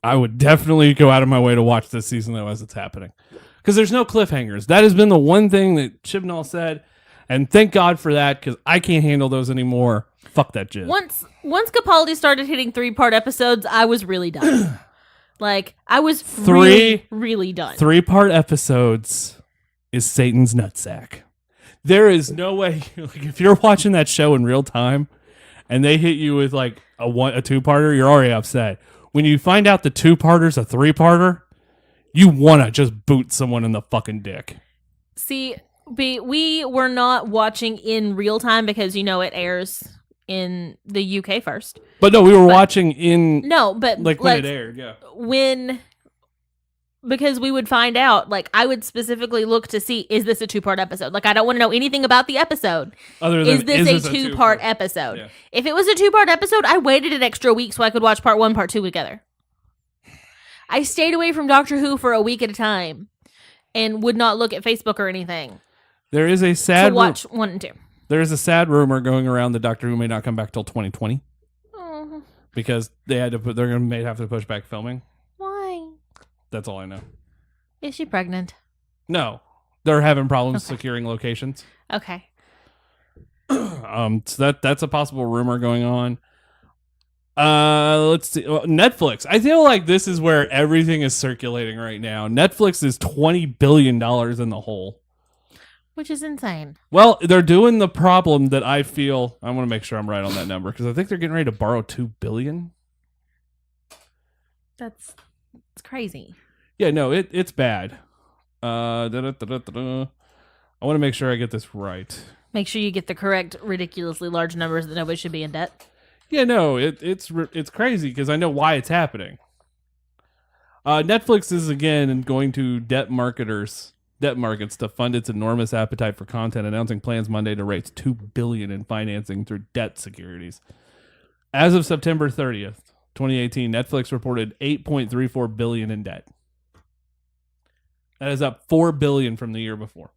I would definitely go out of my way to watch this season, though, as it's happening. Because there's no cliffhangers. That has been the one thing that Chibnall said. And thank God for that, because I can't handle those anymore. Fuck that shit. Once Capaldi started hitting 3-part episodes, I was really done. I was really done. 3-part episode is Satan's nutsack. There is no way, if you're watching that show in real time and they hit you with a 2-parter, you're already upset. When you find out the 2-parter's a 3-parter, you want to just boot someone in the fucking dick. See, we were not watching in real time because, it airs in the UK first. But no, we were watching in No, but like when it aired. Yeah. Because we would find out, like, I would specifically look to see, is this a 2-part episode? Like, I don't want to know anything about the episode. Other than Is this a 2-part episode? Yeah. If it was a 2-part episode, I waited an extra week so I could watch part 1, part 2 together. I stayed away from Doctor Who for a week at a time and would not look at Facebook or anything There is a to sad watch 1 and 2. there is a sad rumor going around that Doctor Who may not come back till 2020 Oh, because they're gonna may have to push back filming. why? That's all I know. Is she pregnant? No, they're having problems securing locations. Okay. So that's a possible rumor going on. Let's see. Well, Netflix. I feel like this is where everything is circulating right now. Netflix is $20 billion in the hole. Which is insane. Well, they're doing the problem that I feel. I want to make sure I'm right on that number because I think they're getting ready to borrow $2 billion. It's crazy. Yeah, no, it's bad. I want to make sure I get this right. Make sure you get the correct, ridiculously large numbers that nobody should be in debt. Yeah, no, it's crazy because I know why it's happening. Netflix is again going to debt markets to fund its enormous appetite for content, announcing plans Monday to raise $2 billion in financing through debt securities. As of September 30th, 2018, Netflix reported $8.34 billion in debt. That is up $4 billion from the year before.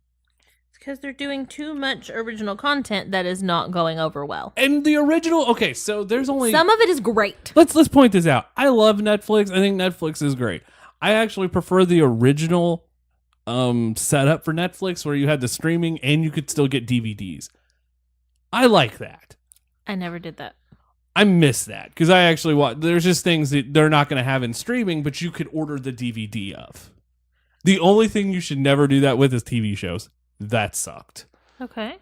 It's because they're doing too much original content that is not going over well. And the original, okay, so there's only Some of it is great. Let's point this out. I love Netflix. I think Netflix is great. I actually prefer the original setup for Netflix where you had the streaming and you could still get DVDs. I like that. I never did that. I miss that because I actually watch. There's just things that they're not going to have in streaming, but you could order the DVD of. The only thing you should never do that with is TV shows. That sucked. Okay.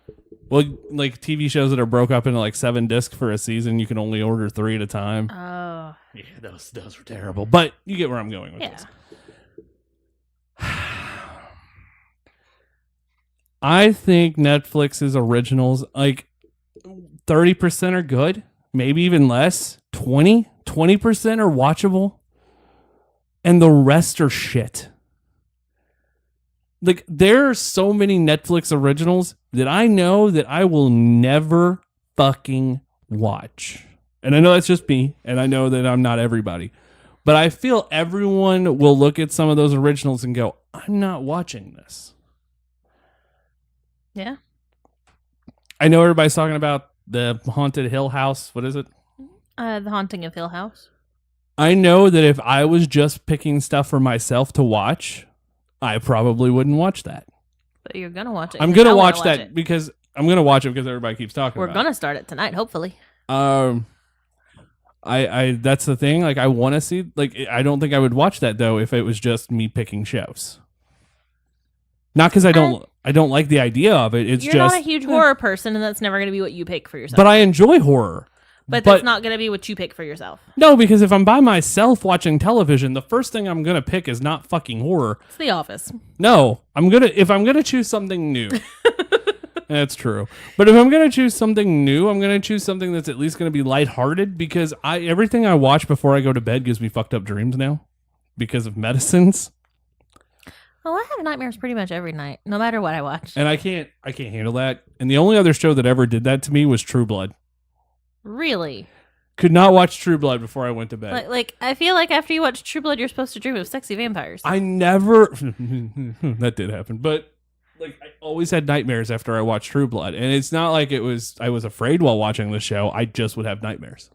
Well, like TV shows that are broke up into like 7 discs for a season, you can only order 3 at a time. Oh. Yeah, those were terrible. But you get where I'm going with this. I think Netflix's originals, like 30% are good, maybe even less. 20% are watchable, and the rest are shit. Like, there are so many Netflix originals that I know that I will never fucking watch. And I know that's just me, and I know that I'm not everybody. But I feel everyone will look at some of those originals and go, I'm not watching this. Yeah. I know everybody's talking about the Haunted Hill House. What is it? The Haunting of Hill House. I know that if I was just picking stuff for myself to watch, I probably wouldn't watch that. But you're going to watch it. I'm going to watch that because I'm going to watch it because everybody keeps talking We're about going to start it tonight, hopefully. I that's the thing. Like, I want to see, like, I don't think I would watch that though if it was just me picking shows. Not because I don't like the idea of it. It's you're just not a huge horror person, and that's never going to be what you pick for yourself. But I enjoy horror. But that's not going to be what you pick for yourself. No, because if I'm by myself watching television, the first thing I'm going to pick is not fucking horror. It's The Office. No, if I'm going to choose something new. That's true. But if I'm going to choose something new, I'm going to choose something that's at least going to be lighthearted because everything I watch before I go to bed gives me fucked up dreams now because of medicines. Oh, I have nightmares pretty much every night, no matter what I watch. And I can't handle that. And the only other show that ever did that to me was True Blood. Really? Could not watch True Blood before I went to bed. Like I feel like after you watch True Blood, you're supposed to dream of sexy vampires. I never that did happen, but like I always had nightmares after I watched True Blood, and it's not like I was afraid while watching the show. I just would have nightmares.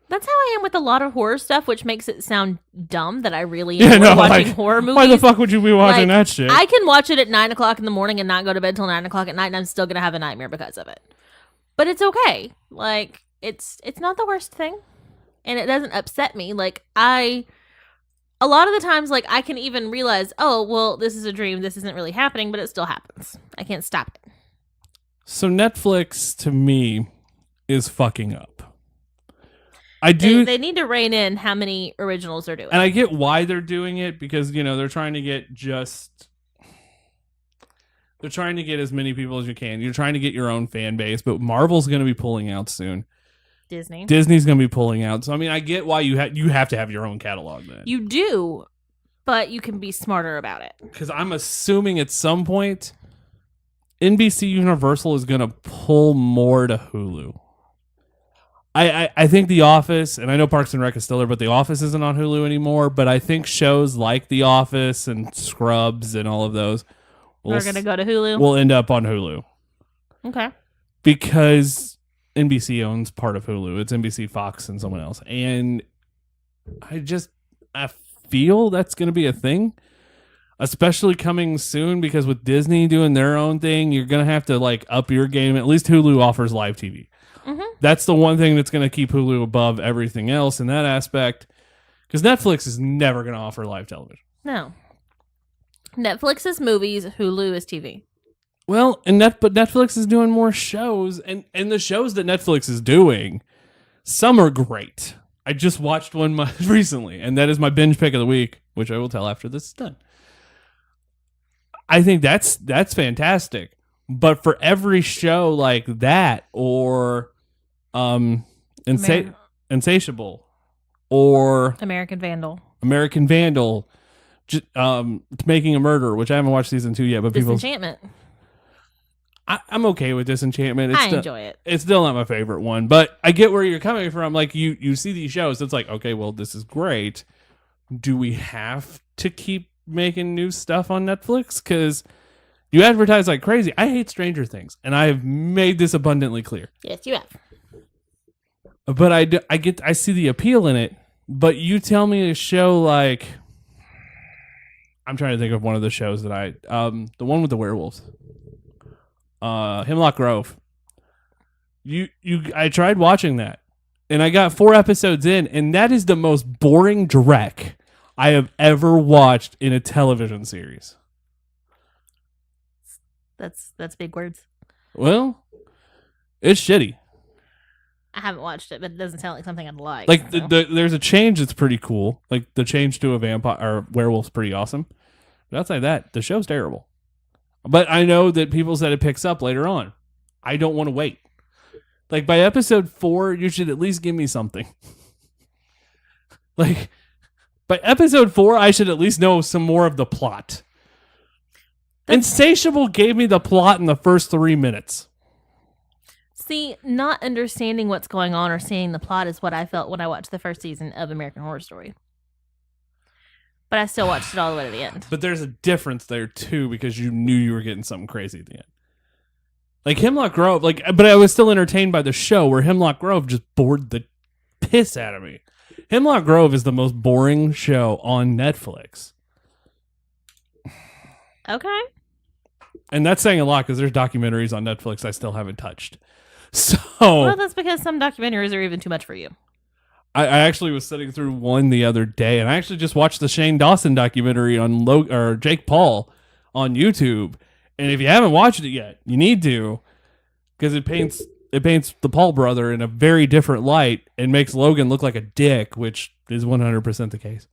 That's how I am with a lot of horror stuff, which makes it sound dumb that I really enjoy watching horror movies. Why the fuck would you be watching that shit? I can watch it at 9 o'clock in the morning and not go to bed till 9 o'clock at night, and I'm still gonna have a nightmare because of it. But it's okay. Like it's not the worst thing, and it doesn't upset me. Like a lot of the times, like I can even realize, oh well, this is a dream. This isn't really happening, but it still happens. I can't stop it. So Netflix to me is fucking up. I do. They need to rein in how many originals they're doing. And I get why they're doing it because, they're trying to get as many people as you can. You're trying to get your own fan base, but Marvel's going to be pulling out soon. Disney. Disney's going to be pulling out. So I mean, I get why you have to have your own catalog then. You do, but you can be smarter about it. Because I'm assuming at some point, NBC Universal is going to pull more to Hulu. I think The Office, and I know Parks and Rec is still there, but The Office isn't on Hulu anymore. But I think shows like The Office and Scrubs and all of those We're going to go to Hulu. will end up on Hulu. Okay. Because NBC owns part of Hulu. It's NBC, Fox, and someone else. And I feel that's going to be a thing. Especially coming soon, because with Disney doing their own thing, you're going to have to like up your game. At least Hulu offers live TV. Mm-hmm. That's the one thing that's going to keep Hulu above everything else in that aspect. Because Netflix is never going to offer live television. No. Netflix is movies, Hulu is TV. Well, but Netflix is doing more shows, and the shows that Netflix is doing, some are great. I just watched one recently, and that is my binge pick of the week, which I will tell after this is done. I think that's fantastic. But for every show like that, or Insatiable, or American Vandal, Making a Murder, which I haven't watched season 2 yet, but Disenchantment. I'm okay with Disenchantment. I enjoy it. It's still not my favorite one, but I get where you're coming from. Like you see these shows, it's like, okay, well, this is great. Do we have to keep making new stuff on Netflix? Because you advertise like crazy. I hate Stranger Things, and I have made this abundantly clear. Yes, you have. But I see the appeal in it. But you tell me a show like, I'm trying to think of one of the shows that the one with the werewolves. Hemlock Grove. I tried watching that, and I got 4 episodes in, and that is the most boring dreck I have ever watched in a television series. That's big words. Well, it's shitty. I haven't watched it, but it doesn't sound like something I'd like. Like so. there's a change that's pretty cool. Like the change to a vampire or werewolf's pretty awesome. But outside that, the show's terrible. But I know that people said it picks up later on. I don't want to wait. Like by episode 4, you should at least give me something. Like by episode 4, I should at least know some more of the plot. Insatiable gave me the plot in the first 3 minutes. See, not understanding what's going on or seeing the plot is what I felt when I watched the first season of American Horror Story. But I still watched it all the way to the end. But there's a difference there too, because you knew you were getting something crazy at the end. Like Hemlock Grove, but I was still entertained by the show, where Hemlock Grove just bored the piss out of me. Hemlock Grove is the most boring show on Netflix. Okay. And that's saying a lot, because there's documentaries on Netflix I still haven't touched. So Well, that's because some documentaries are even too much for you. I actually was sitting through one the other day, and I actually just watched the Shane Dawson documentary on Jake Paul on YouTube. And if you haven't watched it yet, you need to, because it paints the Paul brother in a very different light and makes Logan look like a dick, which is 100% the case.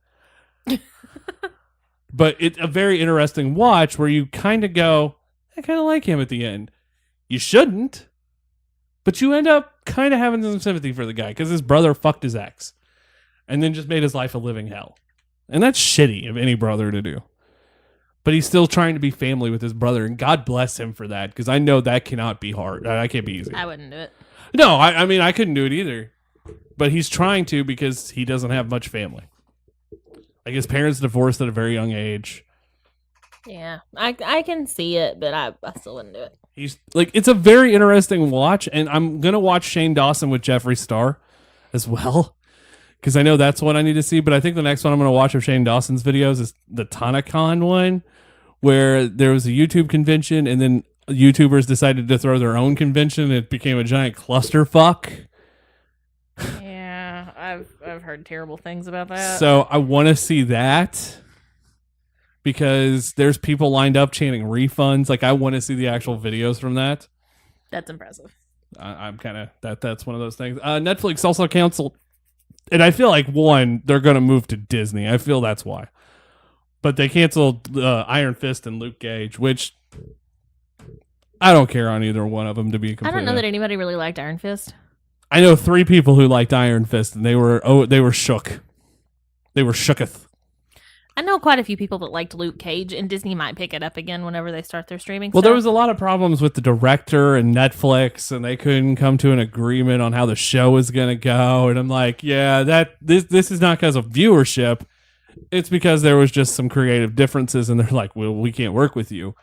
But it's a very interesting watch where you kind of go, I kind of like him at the end. You shouldn't, but you end up kind of having some sympathy for the guy because his brother fucked his ex and then just made his life a living hell. And that's shitty of any brother to do. But he's still trying to be family with his brother, and God bless him for that, because I know that cannot be hard. That can't be easy. I wouldn't do it. No, I mean, I couldn't do it either. But he's trying to, because he doesn't have much family. Like, his parents divorced at a very young age. Yeah, I can see it, but I still wouldn't do it. He's like, it's a very interesting watch, and I'm going to watch Shane Dawson with Jeffree Star as well, because I know that's what I need to see. But I think the next one I'm going to watch of Shane Dawson's videos is the TanaCon one, where there was a YouTube convention, and then YouTubers decided to throw their own convention. It became a giant clusterfuck. Yeah, I've heard terrible things about that. So I want to see that, because there's people lined up chanting refunds. Like, I want to see the actual videos from that. That's impressive. I'm kind of that's one of those things. Netflix also canceled, and I feel like they're going to move to Disney. I feel that's why. But they canceled Iron Fist and Luke Cage, which I don't care on either one of them, to be completely I don't know that anybody really liked Iron Fist. I know 3 people who liked Iron Fist, and they were shook. They were shooketh. I know quite a few people that liked Luke Cage, and Disney might pick it up again whenever they start their streaming. Well, stuff. there was a lot of problems with the director and Netflix, and they couldn't come to an agreement on how the show was going to go. And I'm like, yeah, this is not because of viewership. It's because there was just some creative differences, and they're like, well, we can't work with you.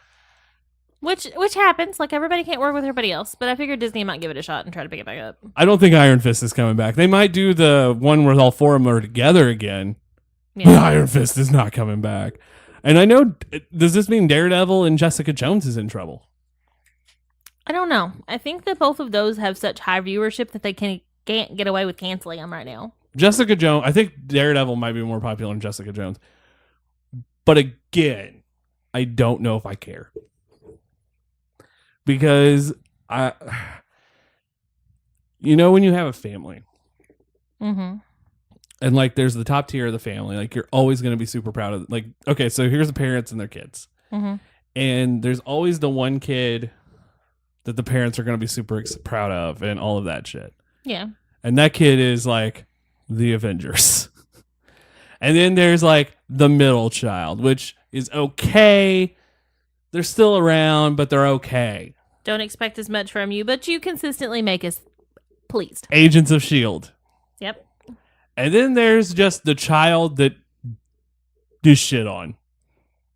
Which happens. Like, everybody can't work with everybody else, but I figured Disney might give it a shot and try to pick it back up. I don't think Iron Fist is coming back. They might do the one where all 4 of them are together again. But Yeah. Iron Fist is not coming back. And I know, does this mean Daredevil and Jessica Jones is in trouble? I don't know. I think that both of those have such high viewership that they can't get away with canceling them right now. Jessica Jones, I think Daredevil might be more popular than Jessica Jones. But again, I don't know if I care. Because when you have a family, Mm-hmm. and like there's the top tier of the family, like you're always going to be super proud of, like, okay, so here's the parents and their kids. Mm-hmm. And there's always the one kid that the parents are going to be super proud of and all of that shit. Yeah. And that kid is like the Avengers. And then there's like the middle child, which is okay. They're still around, but they're okay. Don't expect as much from you, but you consistently make us pleased. Agents of S.H.I.E.L.D. Yep. And then there's just the child that does shit on.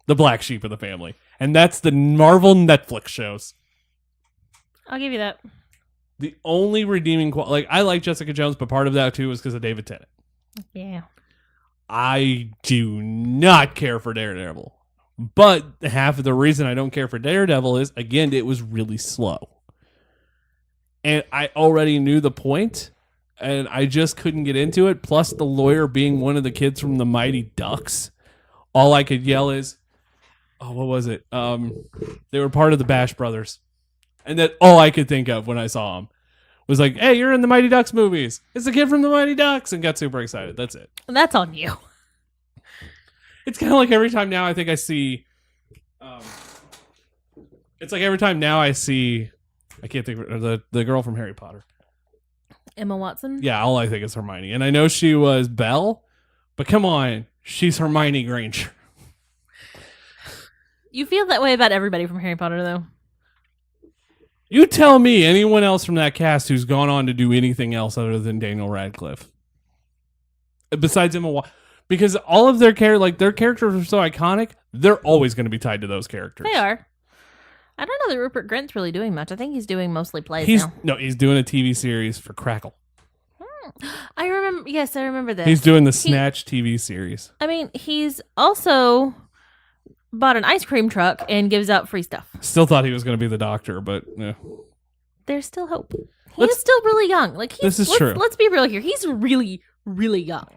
The black sheep of the family. And that's the Marvel Netflix shows. I'll give you that. The only redeeming like, I like Jessica Jones, but part of that too was because of David Tennant. Yeah. I do not care for Daredevil. But half of the reason I don't care for Daredevil is, again, it was really slow. And I already knew the point, and I just couldn't get into it. Plus, the lawyer being one of the kids from the Mighty Ducks, all I could yell is, oh, what was it? They were part of the Bash Brothers. And that all I could think of when I saw him was like, hey, you're in the Mighty Ducks movies. It's the kid from the Mighty Ducks, and got super excited. That's it. That's on you. It's kind of like every time now I think I see, it's like every time now I see, I can't think of the girl from Harry Potter. Emma Watson? Yeah, all I think is Hermione. And I know she was Belle, but come on, she's Hermione Granger. You feel that way about everybody from Harry Potter, though. You tell me anyone else from that cast who's gone on to do anything else other than Daniel Radcliffe. Besides Emma Watson. Because all of their their characters are so iconic, they're always going to be tied to those characters. They are. I don't know that Rupert Grint's really doing much. I think he's doing mostly plays now. No, he's doing a TV series for Crackle. I remember. Yes, I remember this. He's doing the Snatch TV series. I mean, he's also bought an ice cream truck and gives out free stuff. Still thought he was going to be the Doctor, but yeah. There's still hope. He's still really young. Like this is true. Let's be real here. He's really, really young.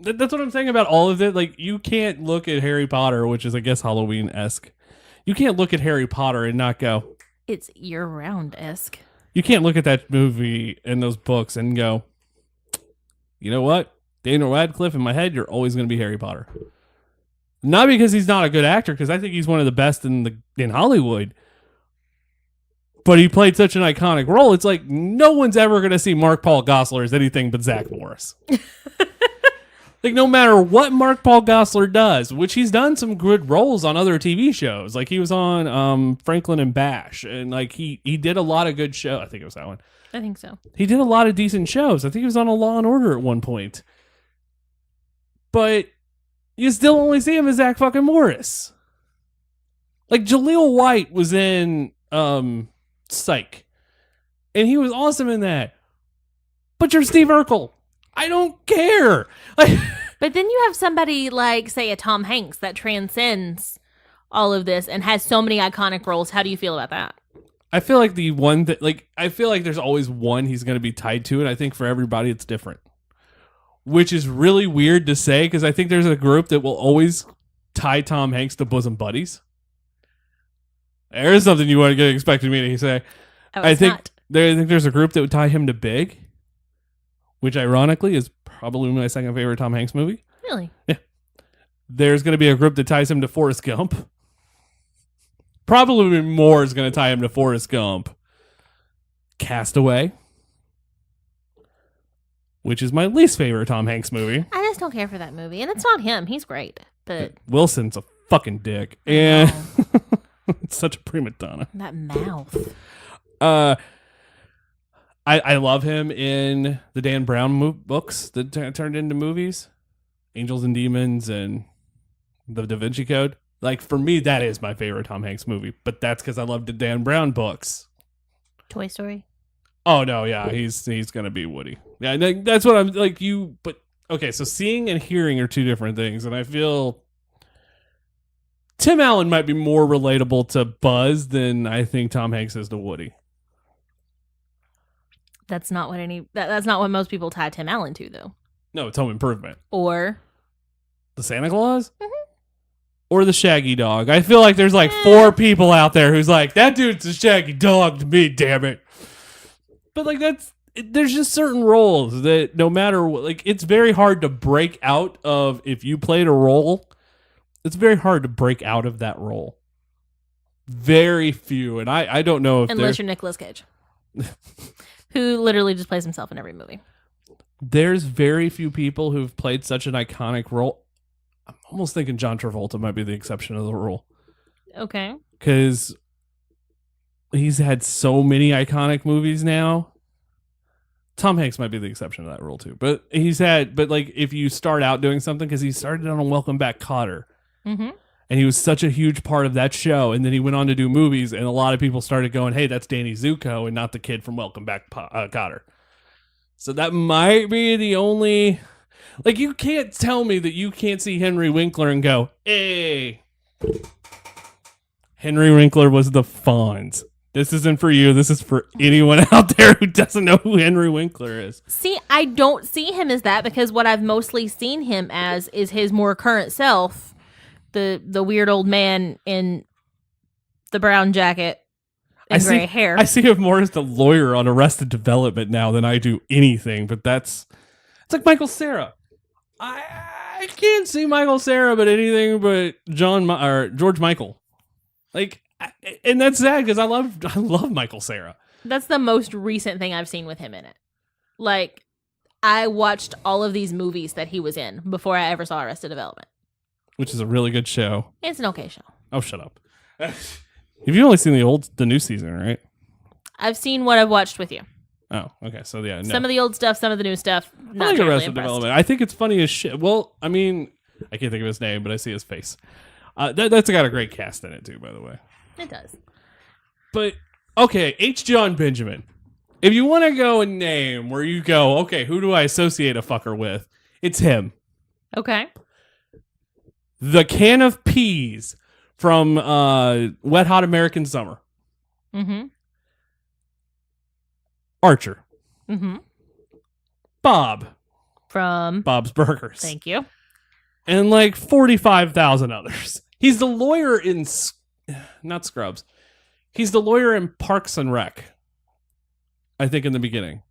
That's what I'm saying about all of it. Like, you can't look at Harry Potter, which is, I guess, Halloween-esque. You can't look at Harry Potter and not go, It's year-round-esque. you can't look at that movie and those books and go, you know what? Daniel Radcliffe, in my head, you're always going to be Harry Potter. Not because he's not a good actor, because I think he's one of the best in Hollywood. But he played such an iconic role. It's like no one's ever going to see Mark Paul Gosselaar as anything but Zach Morris. Like, no matter what Mark Paul Gosselaar does, which he's done some good roles on other TV shows. Like, he was on Franklin and Bash, and like he did a lot of good shows. I think it was that one. I think so. He did a lot of decent shows. I think he was on a Law and Order at one point. But you still only see him as Zach fucking Morris. Like, Jaleel White was in Psych, and he was awesome in that. But you're Steve Urkel. I don't care. But then you have somebody like, say, a Tom Hanks that transcends all of this and has so many iconic roles. How do you feel about that? I feel like the one that, like, I feel like there's always one he's going to be tied to, and I think for everybody it's different. Which is really weird to say, because I think there's a group that will always tie Tom Hanks to bosom buddies. There's something you want to get expected me to say. I think there's a group that would tie him to Big, which ironically is probably my second favorite Tom Hanks movie. Really? Yeah. There's going to be a group that ties him to Forrest Gump. Probably more is going to tie him to Forrest Gump. Castaway. which is my least favorite Tom Hanks movie. I just don't care for that movie, and it's not him. He's great, but Wilson's a fucking dick, and it's such a prima donna. that mouth. I love him in the Dan Brown books that turned into movies, Angels and Demons and The Da Vinci Code. Like, for me, that is my favorite Tom Hanks movie, but that's because I love the Dan Brown books. Toy Story. Oh no, yeah, he's gonna be Woody. Yeah, that's what I'm like. But okay, so seeing and hearing are two different things, and I feel Tim Allen might be more relatable to Buzz than I think Tom Hanks is to Woody. That's not what that's not what most people tie Tim Allen to, though. No, it's Home Improvement. Or The Santa Claus? Or the Shaggy Dog. I feel like there's like 4 people out there who's like, that dude's a Shaggy Dog to me, damn it. But like there's just certain roles that no matter what, like it's very hard to break out of. If you played a role, it's very hard to break out of that role. Very few, and I don't know if unless you're Nicolas Cage, who literally just plays himself in every movie. There's very few people who've played such an iconic role. I'm almost thinking John Travolta might be the exception of the rule. Okay. Because he's had so many iconic movies now. Tom Hanks might be the exception to that rule too. But like if you start out doing something, because he started on Welcome Back, Kotter. Mm-hmm. And he was such a huge part of that show. And then he went on to do movies, and a lot of people started going, hey, that's Danny Zuko and not the kid from Welcome Back, Kotter. So that might be the only... Like, you can't tell me that you can't see Henry Winkler and go, hey. Henry Winkler was the Fonz. This isn't for you. This is for anyone out there who doesn't know who Henry Winkler is. See, I don't see him as that because what I've mostly seen him as is his more current self, the weird old man in the brown jacket and gray hair. I see him more as the lawyer on Arrested Development now than I do anything, but it's like Michael Cera. I can't see Michael Cera but anything but George Michael. Like, and that's sad because I love Michael Cera. That's the most recent thing I've seen with him in it. Like, I watched all of these movies that he was in before I ever saw Arrested Development. Which is a really good show. It's an okay show. Oh, shut up. You've only seen the new season, right? I've seen what I've watched with you. Oh, okay. So yeah, no. Some of the old stuff, some of the new stuff. Not I like terribly Arrested impressed. Development. I think it's funny as shit. Well, I mean, I can't think of his name, but I see his face. That's got a great cast in it too, by the way. It does. But okay, H. John Benjamin. If you want to go a name where you go, okay, who do I associate a fucker with? It's him. Okay. The can of peas from Wet Hot American Summer. Mm-hmm. Archer. Mm-hmm. Bob. From Bob's Burgers. Thank you. And like 45,000 others. He's the lawyer in... Not Scrubs. He's the lawyer in Parks and Rec. I think in the beginning.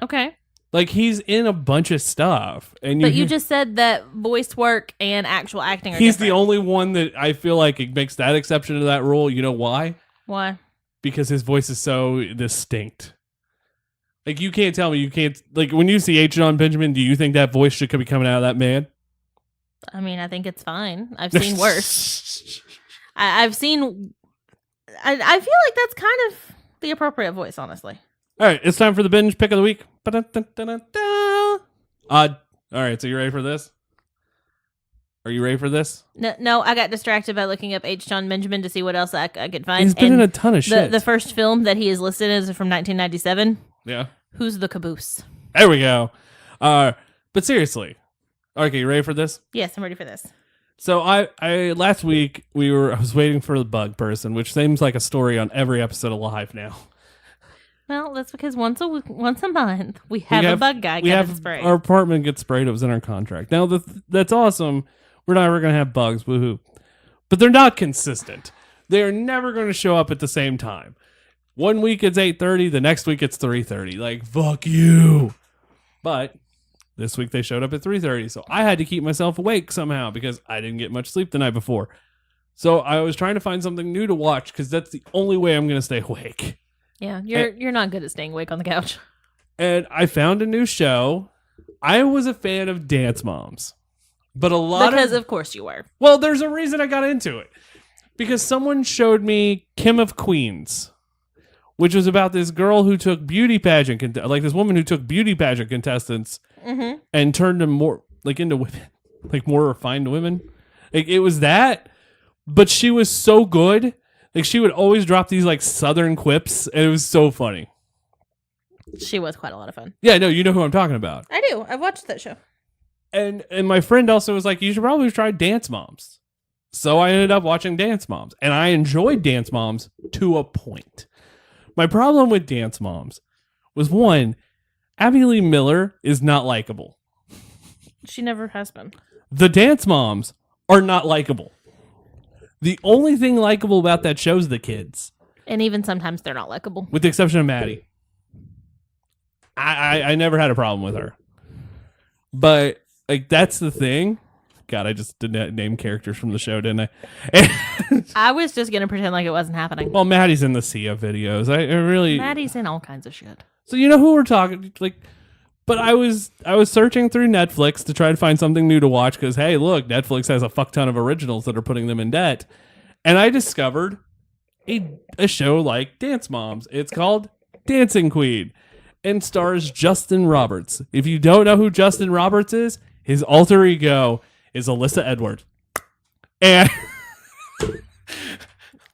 Okay. Like, he's in a bunch of stuff. And But you just said that voice work and actual acting are he's different. the only one that I feel like it makes that exception to that rule. You know why? Why? Because his voice is so distinct. Like, you can't tell me you can't... Like, when you see H. John Benjamin, do you think that voice should be coming out of that man? I mean, I think it's fine. I've seen worse. I've seen... I feel like that's kind of the appropriate voice, honestly. All right, it's time for the binge pick of the week. All right, so you ready for this? Are you ready for this? No, I got distracted by looking up H. John Benjamin to see what else I could find. He's been And in a ton of shit. The first film that he is listed as from 1997. Yeah. Who's the caboose? There we go. But seriously. Okay, you ready for this? Yes, I'm ready for this. So I last week I was waiting for the bug person, which seems like a story on every episode of Live now. Well, that's because once a month we have a bug guy get sprayed. Our apartment gets sprayed. It was in our contract. Now that's awesome. We're never going to have bugs. Woohoo! But they're not consistent. They're never going to show up at the same time. One week it's 8:30. The next week it's 3:30. Like, fuck you. But this week they showed up at 3:30. So I had to keep myself awake somehow because I didn't get much sleep the night before. So I was trying to find something new to watch because that's the only way I'm going to stay awake. Yeah, you're not good at staying awake on the couch. And I found a new show. I was a fan of Dance Moms. But a lot Because of course you were. Well, there's a reason I got into it. Because someone showed me Kim of Queens, which was about this girl who took beauty pageant, like this woman who took beauty pageant contestants and turned them more like into women, like more refined women. Like, it was that, but she was so good. Like, she would always drop these like Southern quips, and it was so funny. She was quite a lot of fun. Yeah, no, you know who I'm talking about. I do. I've watched that show. And my friend also was like, you should probably try Dance Moms. So I ended up watching Dance Moms, and I enjoyed Dance Moms to a point. My problem with Dance Moms was, one, Abby Lee Miller is not likable. She never has been. The Dance Moms are not likable. The only thing likable about that show is the kids, And even sometimes they're not likable. with the exception of Maddie. I never had a problem with her. But, like, that's the thing. God, I just didn't name characters from the show, didn't I? I was just going to pretend like it wasn't happening. Well, Maddie's in the Sia videos. I really... Maddie's in all kinds of shit. So you know who we're talking, like, but I was searching through Netflix to try to find something new to watch because, hey, look, Netflix has a fuck ton of originals that are putting them in debt. And I discovered a show like Dance Moms. It's called Dancing Queen and stars Justin Roberts. If you don't know who Justin Roberts is, his alter ego is Alyssa Edwards. And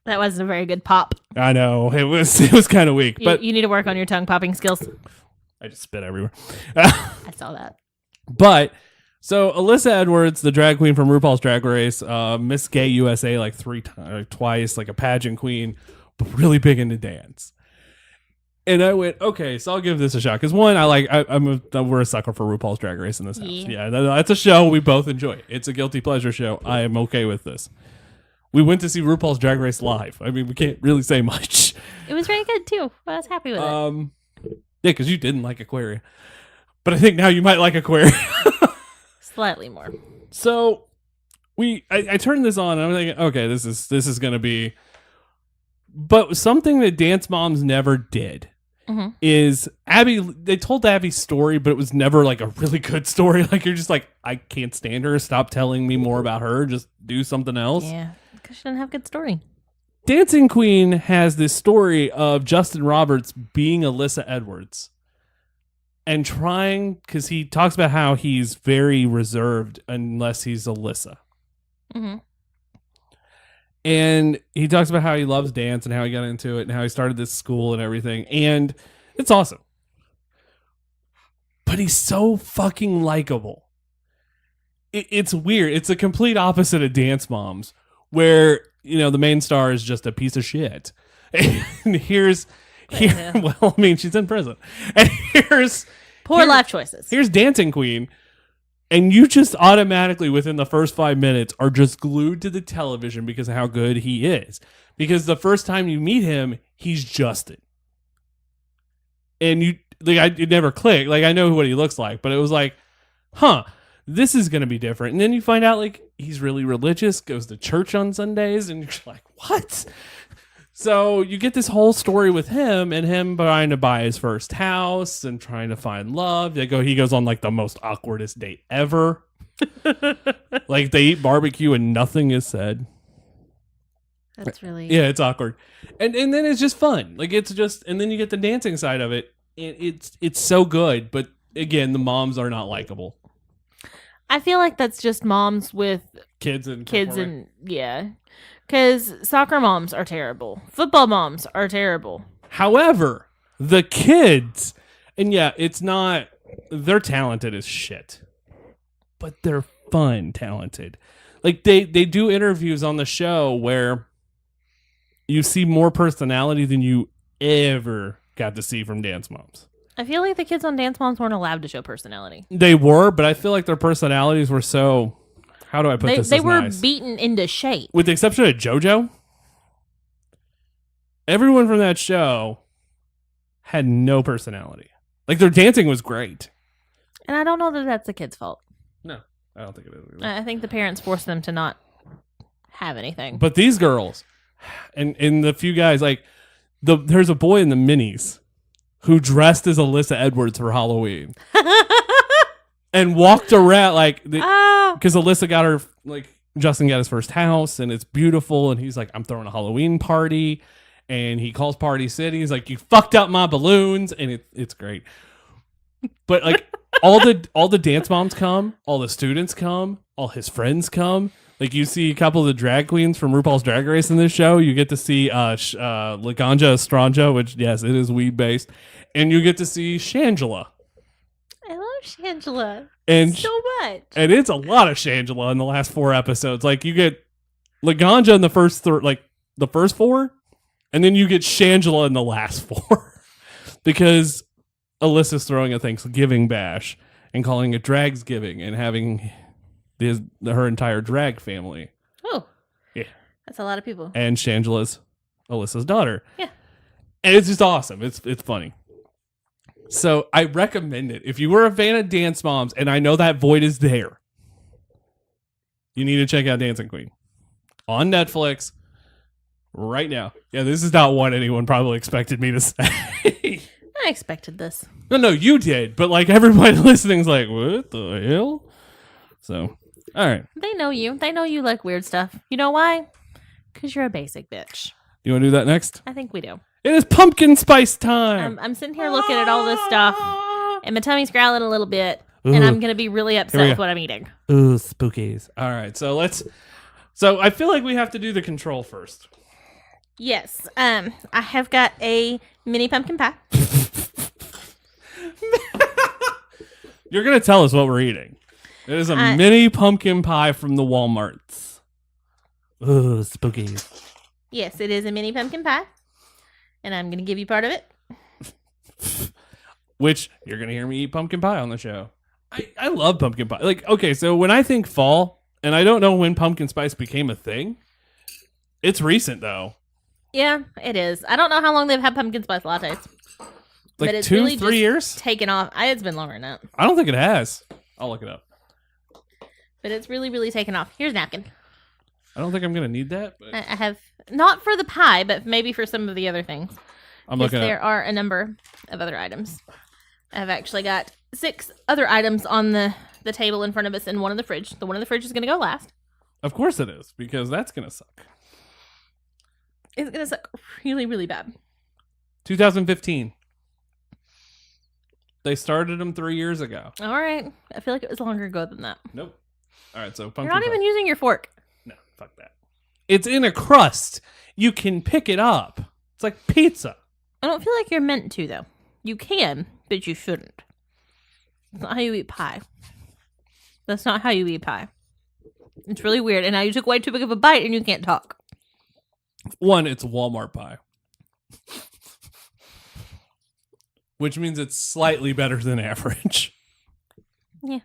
That wasn't a very good pop. I know it was kind of weak, but You need to work on your tongue popping skills. I just spit everywhere. I saw that. But so Alyssa Edwards, the drag queen from RuPaul's Drag Race, Miss Gay USA like twice, like a pageant queen, but really big into dance. And I went, okay, so I'll give this a shot because one, we're a sucker for RuPaul's Drag Race in this house. Yeah, that's a show we both enjoy. It's a guilty pleasure show. I am okay with this. We went to see RuPaul's Drag Race live. I mean, we can't really say much. It was very good too. I was happy with it. Yeah, because you didn't like Aquaria, but I think now you might like Aquaria. Slightly more. So I turned this on and I'm thinking, okay, this is gonna be, but something that Dance Moms never did is Abby. They told Abby's story, but it was never like a really good story. Like, you're just like, I can't stand her. Stop telling me more about her. Just do something else. Yeah, because she didn't have a good story. Dancing Queen has this story of Justin Roberts being Alyssa Edwards and trying, because he talks about how he's very reserved unless he's Alyssa. Mm-hmm. And he talks about how he loves dance and how he got into it and how he started this school and everything. And it's awesome. But he's so fucking likable. It's weird. It's a complete opposite of Dance Moms, where, you know, the main star is just a piece of shit. And here, well, I mean, she's in prison. And Poor life choices. here's Dancing Queen. And you just automatically, within the first 5 minutes, are just glued to the television because of how good he is. Because the first time you meet him, he's Justin. And it never clicked. Like, I know what he looks like, but it was like, huh, this is going to be different. And then you find out, like, he's really religious, goes to church on Sundays, and you're like, what? So you get this whole story with him and him trying to buy his first house and trying to find love. He goes on like the most awkwardest date ever. Like, they eat barbecue and nothing is said. That's really... Yeah, it's awkward. And then it's just fun. Like, it's just, and then you get the dancing side of it. It's so good, but again, the moms are not likable. I feel like that's just moms with Kids and yeah. Because soccer moms are terrible. Football moms are terrible. However, the kids, and yeah, it's not, they're talented as shit, but they're fun talented. Like, they do interviews on the show where you see more personality than you ever got to see from Dance Moms. I feel like the kids on Dance Moms weren't allowed to show personality. They were, but I feel like their personalities were so, how do I put this? They as were nice? beaten into shape. With the exception of JoJo, everyone from that show had no personality. Like, their dancing was great. And I don't know that that's the kid's fault. No, I don't think it is either. I think the parents forced them to not have anything. But these girls, and the few guys, like, there's a boy in the minis who dressed as Alyssa Edwards for Halloween and walked around because Alyssa got her Justin got his first house and it's beautiful and he's like, I'm throwing a Halloween party, and he calls Party City. He's like, you fucked up my balloons, and it's great. But like all the dance moms come, all the students come, all his friends come. Like you see a couple of the drag queens from RuPaul's Drag Race in this show. You get to see Laganja Estranja, which yes, it is weed based, and you get to see Shangela. I love Shangela And so much. And it's a lot of Shangela in the last 4 episodes. Like you get Laganja in the first the first 4, and then you get Shangela in the last 4 because Alyssa's throwing a Thanksgiving bash and calling it Dragsgiving and having her entire drag family. Oh, yeah, that's a lot of people. And Shangela's Alyssa's daughter. Yeah, and it's just awesome. It's funny. So I recommend it. If you were a fan of Dance Moms, and I know that void is there, you need to check out Dancing Queen on Netflix right now. Yeah, this is not what anyone probably expected me to say. I expected this. No, you did. But like everybody listening's like, what the hell? So, all right. They know you. They know you like weird stuff. You know why? Because you're a basic bitch. You want to do that next? I think we do. It is pumpkin spice time. I'm sitting here looking at all this stuff, and my tummy's growling a little bit, and I'm going to be really upset with what I'm eating. Ooh, spookies. All right, so I feel like we have to do the control first. Yes. I have got a mini pumpkin pie. You're going to tell us what we're eating. It is a mini pumpkin pie from the Walmarts. Ooh, spookies. Yes, it is a mini pumpkin pie. And I'm going to give you part of it. Which, you're going to hear me eat pumpkin pie on the show. I love pumpkin pie. Like, okay, so when I think fall, and I don't know when pumpkin spice became a thing, it's recent, though. Yeah, it is. I don't know how long they've had pumpkin spice lattes. Like but it's 2, really 3 years? Taken off. It's been longer than that. I don't think it has. I'll look it up. But it's really, really taken off. Here's a napkin. I don't think I'm going to need that. But I have, not for the pie, but maybe for some of the other things. I'm looking there are a number of other items. I've actually got 6 other items on the table in front of us and one in the fridge. The one in the fridge is going to go last. Of course it is, because that's going to suck. It's going to suck really, really bad. 2015. They started them 3 years ago. All right. I feel like it was longer ago than that. Nope. All right, so pumpkin You're not pie. even using your fork. No, fuck that. It's in a crust. You can pick it up. It's like pizza. I don't feel like you're meant to, though. You can, but you shouldn't. That's not how you eat pie. That's not how you eat pie. It's really weird. And now you took way too big of a bite and you can't talk. One, it's Walmart pie. Which means it's slightly better than average. Yeah.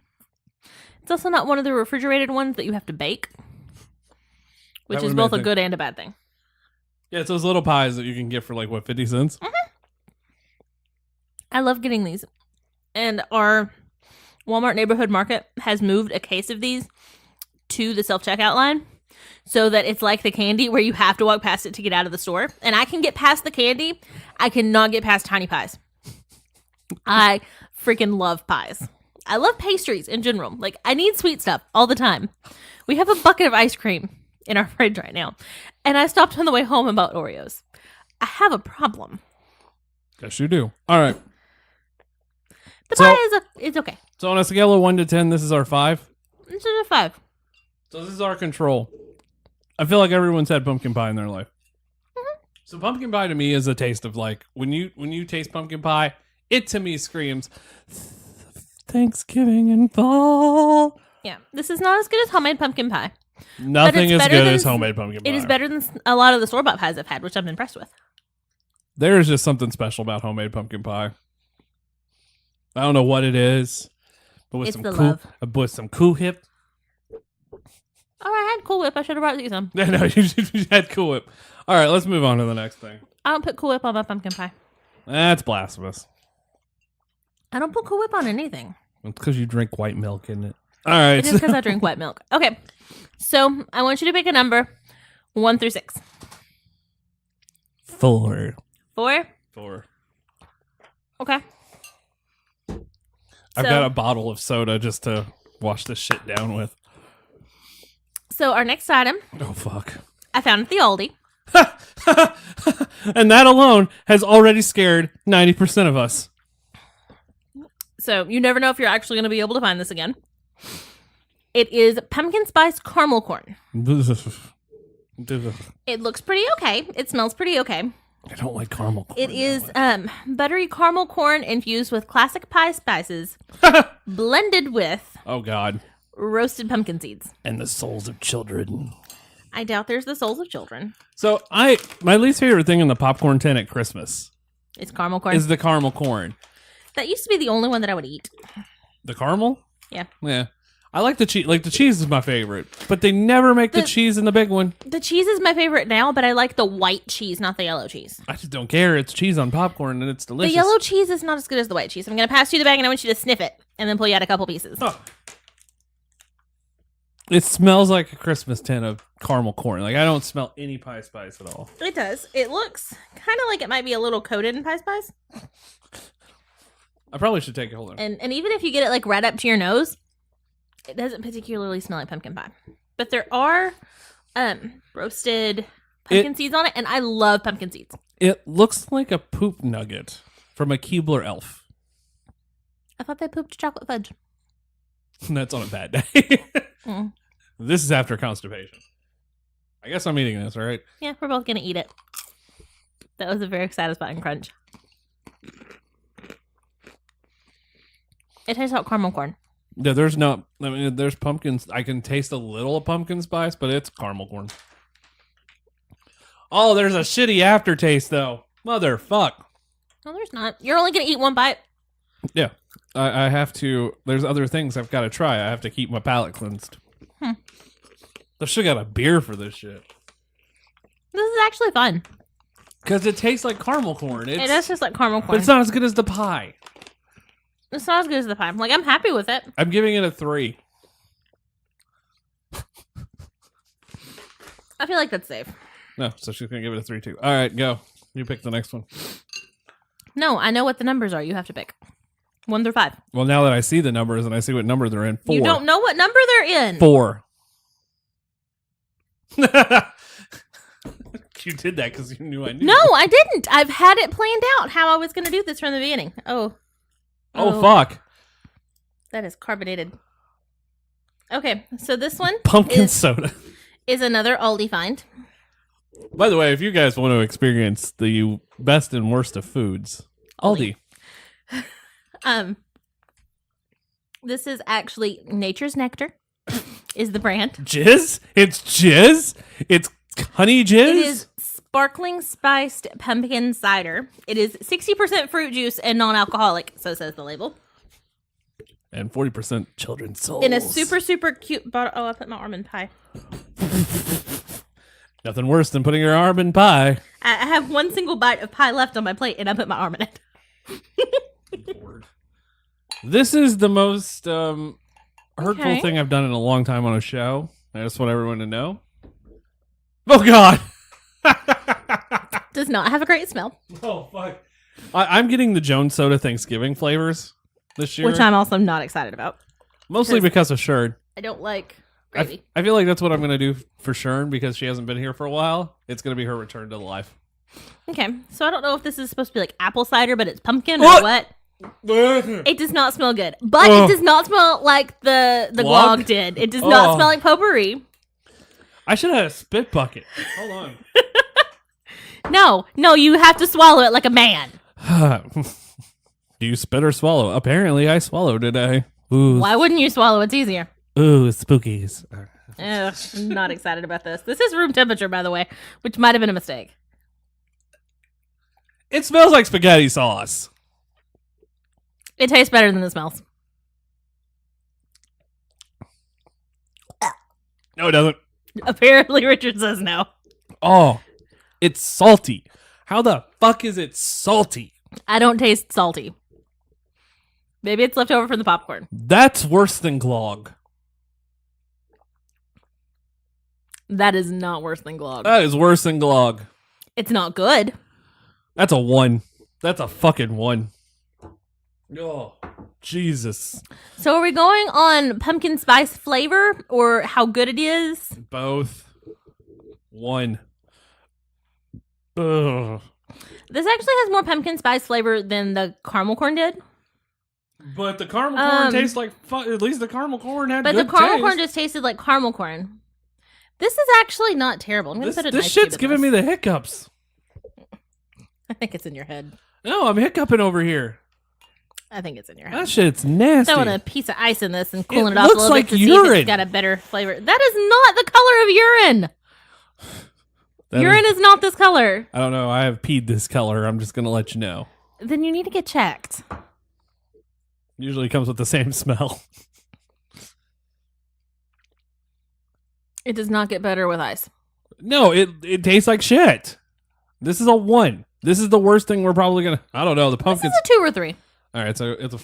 It's also not one of the refrigerated ones that you have to bake. Which is both a good and a bad thing. Yeah, it's those little pies that you can get for like, what, 50 cents? Mm-hmm. I love getting these. And our Walmart neighborhood market has moved a case of these to the self-checkout line so that it's like the candy where you have to walk past it to get out of the store. And I can get past the candy. I cannot get past tiny pies. I freaking love pies. I love pastries in general. Like, I need sweet stuff all the time. We have a bucket of ice cream in our fridge right now. And I stopped on the way home about Oreos. I have a problem. Yes, you do. All right. The pie it's okay. So on a scale of 1 to 10, this is our 5? This is a 5. So this is our control. I feel like everyone's had pumpkin pie in their life. Mm-hmm. So pumpkin pie to me is a taste of like, when you taste pumpkin pie, it to me screams Thanksgiving and fall. Yeah. This is not as good as homemade pumpkin pie. Nothing as good as homemade pumpkin pie. It is better than a lot of the store-bought pies I've had, which I'm impressed with. There's just something special about homemade pumpkin pie. I don't know what it is, but with It's some the cool, love. with some Cool Whip. Oh, I had Cool Whip. I should have brought you some. No, you had Cool Whip. All right, let's move on to the next thing. I don't put Cool Whip on my pumpkin pie. That's blasphemous. I don't put Cool Whip on anything. It's because you drink white milk, isn't it? All right. It is because I drink white milk. Okay. So I want you to pick a number 1 through 6. 4. 4? 4. Okay. I've got a bottle of soda just to wash this shit down with. So our next item, Oh, fuck. I found at the Aldi. And that alone has already scared 90% of us. So you never know if you're actually going to be able to find this again. It is pumpkin spice caramel corn. It looks pretty okay. It smells pretty okay. I don't like caramel corn. It is buttery caramel corn infused with classic pie spices, blended with Oh, God. roasted pumpkin seeds. And the souls of children. I doubt there's the souls of children. So my least favorite thing in the popcorn tin at Christmas It's caramel corn. is the caramel corn. That used to be the only one that I would eat. The caramel? Yeah. Yeah. I like the cheese. Like, the cheese is my favorite. But they never make the cheese in the big one. The cheese is my favorite now, but I like the white cheese, not the yellow cheese. I just don't care. It's cheese on popcorn and it's delicious. The yellow cheese is not as good as the white cheese. I'm going to pass you the bag and I want you to sniff it and then pull you out a couple pieces. Oh. It smells like a Christmas tin of caramel corn. Like, I don't smell any pie spice at all. It does. It looks kind of like it might be a little coated in pie spice. I probably should take it. Hold on. And even if you get it like right up to your nose, it doesn't particularly smell like pumpkin pie. But there are roasted pumpkin seeds on it, and I love pumpkin seeds. It looks like a poop nugget from a Keebler elf. I thought they pooped chocolate fudge. That's on a bad day. Mm. This is after constipation. I guess I'm eating this, all right? Yeah, we're both going to eat it. That was a very satisfying crunch. It tastes like caramel corn. Yeah, there's pumpkins. I can taste a little of pumpkin spice, but it's caramel corn. Oh, there's a shitty aftertaste, though. Motherfuck. No, there's not. You're only going to eat one bite. Yeah. I have to. There's other things I've got to try. I have to keep my palate cleansed. I should have got a beer for this shit. This is actually fun. Because it tastes like caramel corn. It does taste like caramel corn. But it's not as good as the pie. It's not as good as the pie. Like, I'm happy with it. I'm giving it a 3. I feel like that's safe. No, so she's going to give it a 3 too. All right, go. You pick the next one. No, I know what the numbers are. You have to pick 1 through 5. Well, now that I see the numbers and I see what number they're in, 4. You don't know what number they're in. 4. You did that because you knew I knew. No, I didn't. I've had it planned out how I was going to do this from the beginning. Oh, fuck. that is carbonated. Okay, so this one Pumpkin soda. is another Aldi find. By the way, if you guys want to experience the best and worst of foods, Aldi. This is actually Nature's Nectar is the brand. Jizz? It's jizz? It's honey jizz? It is sparkling spiced pumpkin cider. It is 60% fruit juice and non-alcoholic, so says the label. And 40% children's souls. In a super, super cute bottle. Oh, I put my arm in pie. Nothing worse than putting your arm in pie. I have one single bite of pie left on my plate, and I put my arm in it. This is the most hurtful Okay. thing I've done in a long time on a show. I just want everyone to know. Oh, God. Does not have a great smell, Oh, fuck. I'm getting the Jones Soda Thanksgiving flavors this year. which I'm also not excited about. Mostly because of Shern. I don't like gravy. I feel like that's what I'm going to do for Shern because she hasn't been here for a while. It's going to be her return to life. Okay, so I don't know if this is supposed to be like apple cider, but it's pumpkin or What? what. It does not smell good, but Ugh. it does not smell like the Glog? glog did. It does not Oh. smell like potpourri. I should have had a spit bucket. Hold on. No, you have to swallow it like a man. Do you spit or swallow? Apparently, I swallowed today. Ooh, Why wouldn't you swallow? It's easier. ooh, spookies. Ugh, I'm not excited about this. This is room temperature, by the way, which might have been a mistake. It smells like spaghetti sauce. It tastes better than it smells. No, it doesn't. Apparently, Richard says no. Oh, it's salty. How the fuck is it salty? I don't taste salty. Maybe it's left over from the popcorn. That's worse than glog. That is not worse than glog. That is worse than glog. It's not good. That's a 1. That's a fucking 1. Oh, Jesus. So are we going on pumpkin spice flavor or how good it is? Both. 1. Ugh. This actually has more pumpkin spice flavor than the caramel corn did. But the caramel corn tastes like at least the caramel corn had But good the caramel taste. corn just tasted like caramel corn. This is actually not terrible. I'm gonna put a This nice shit's cube in giving me this. the hiccups. I think it's in your head. No, I'm hiccuping over here. I think it's in your That head. shit's nasty. Throwing a piece of ice in this and cooling It it, off a looks little like bit to see if urine. it's got a better flavor. That is not the color of urine. That Urine is not this color. I don't know. I have peed this color. I'm just gonna let you know. Then you need to get checked. Usually comes with the same smell. It does not get better with ice. No, it tastes like shit. This is a 1. This is the worst thing we're probably gonna. I don't know. The This pumpkins. is a 2 or 3. All right, so it's a.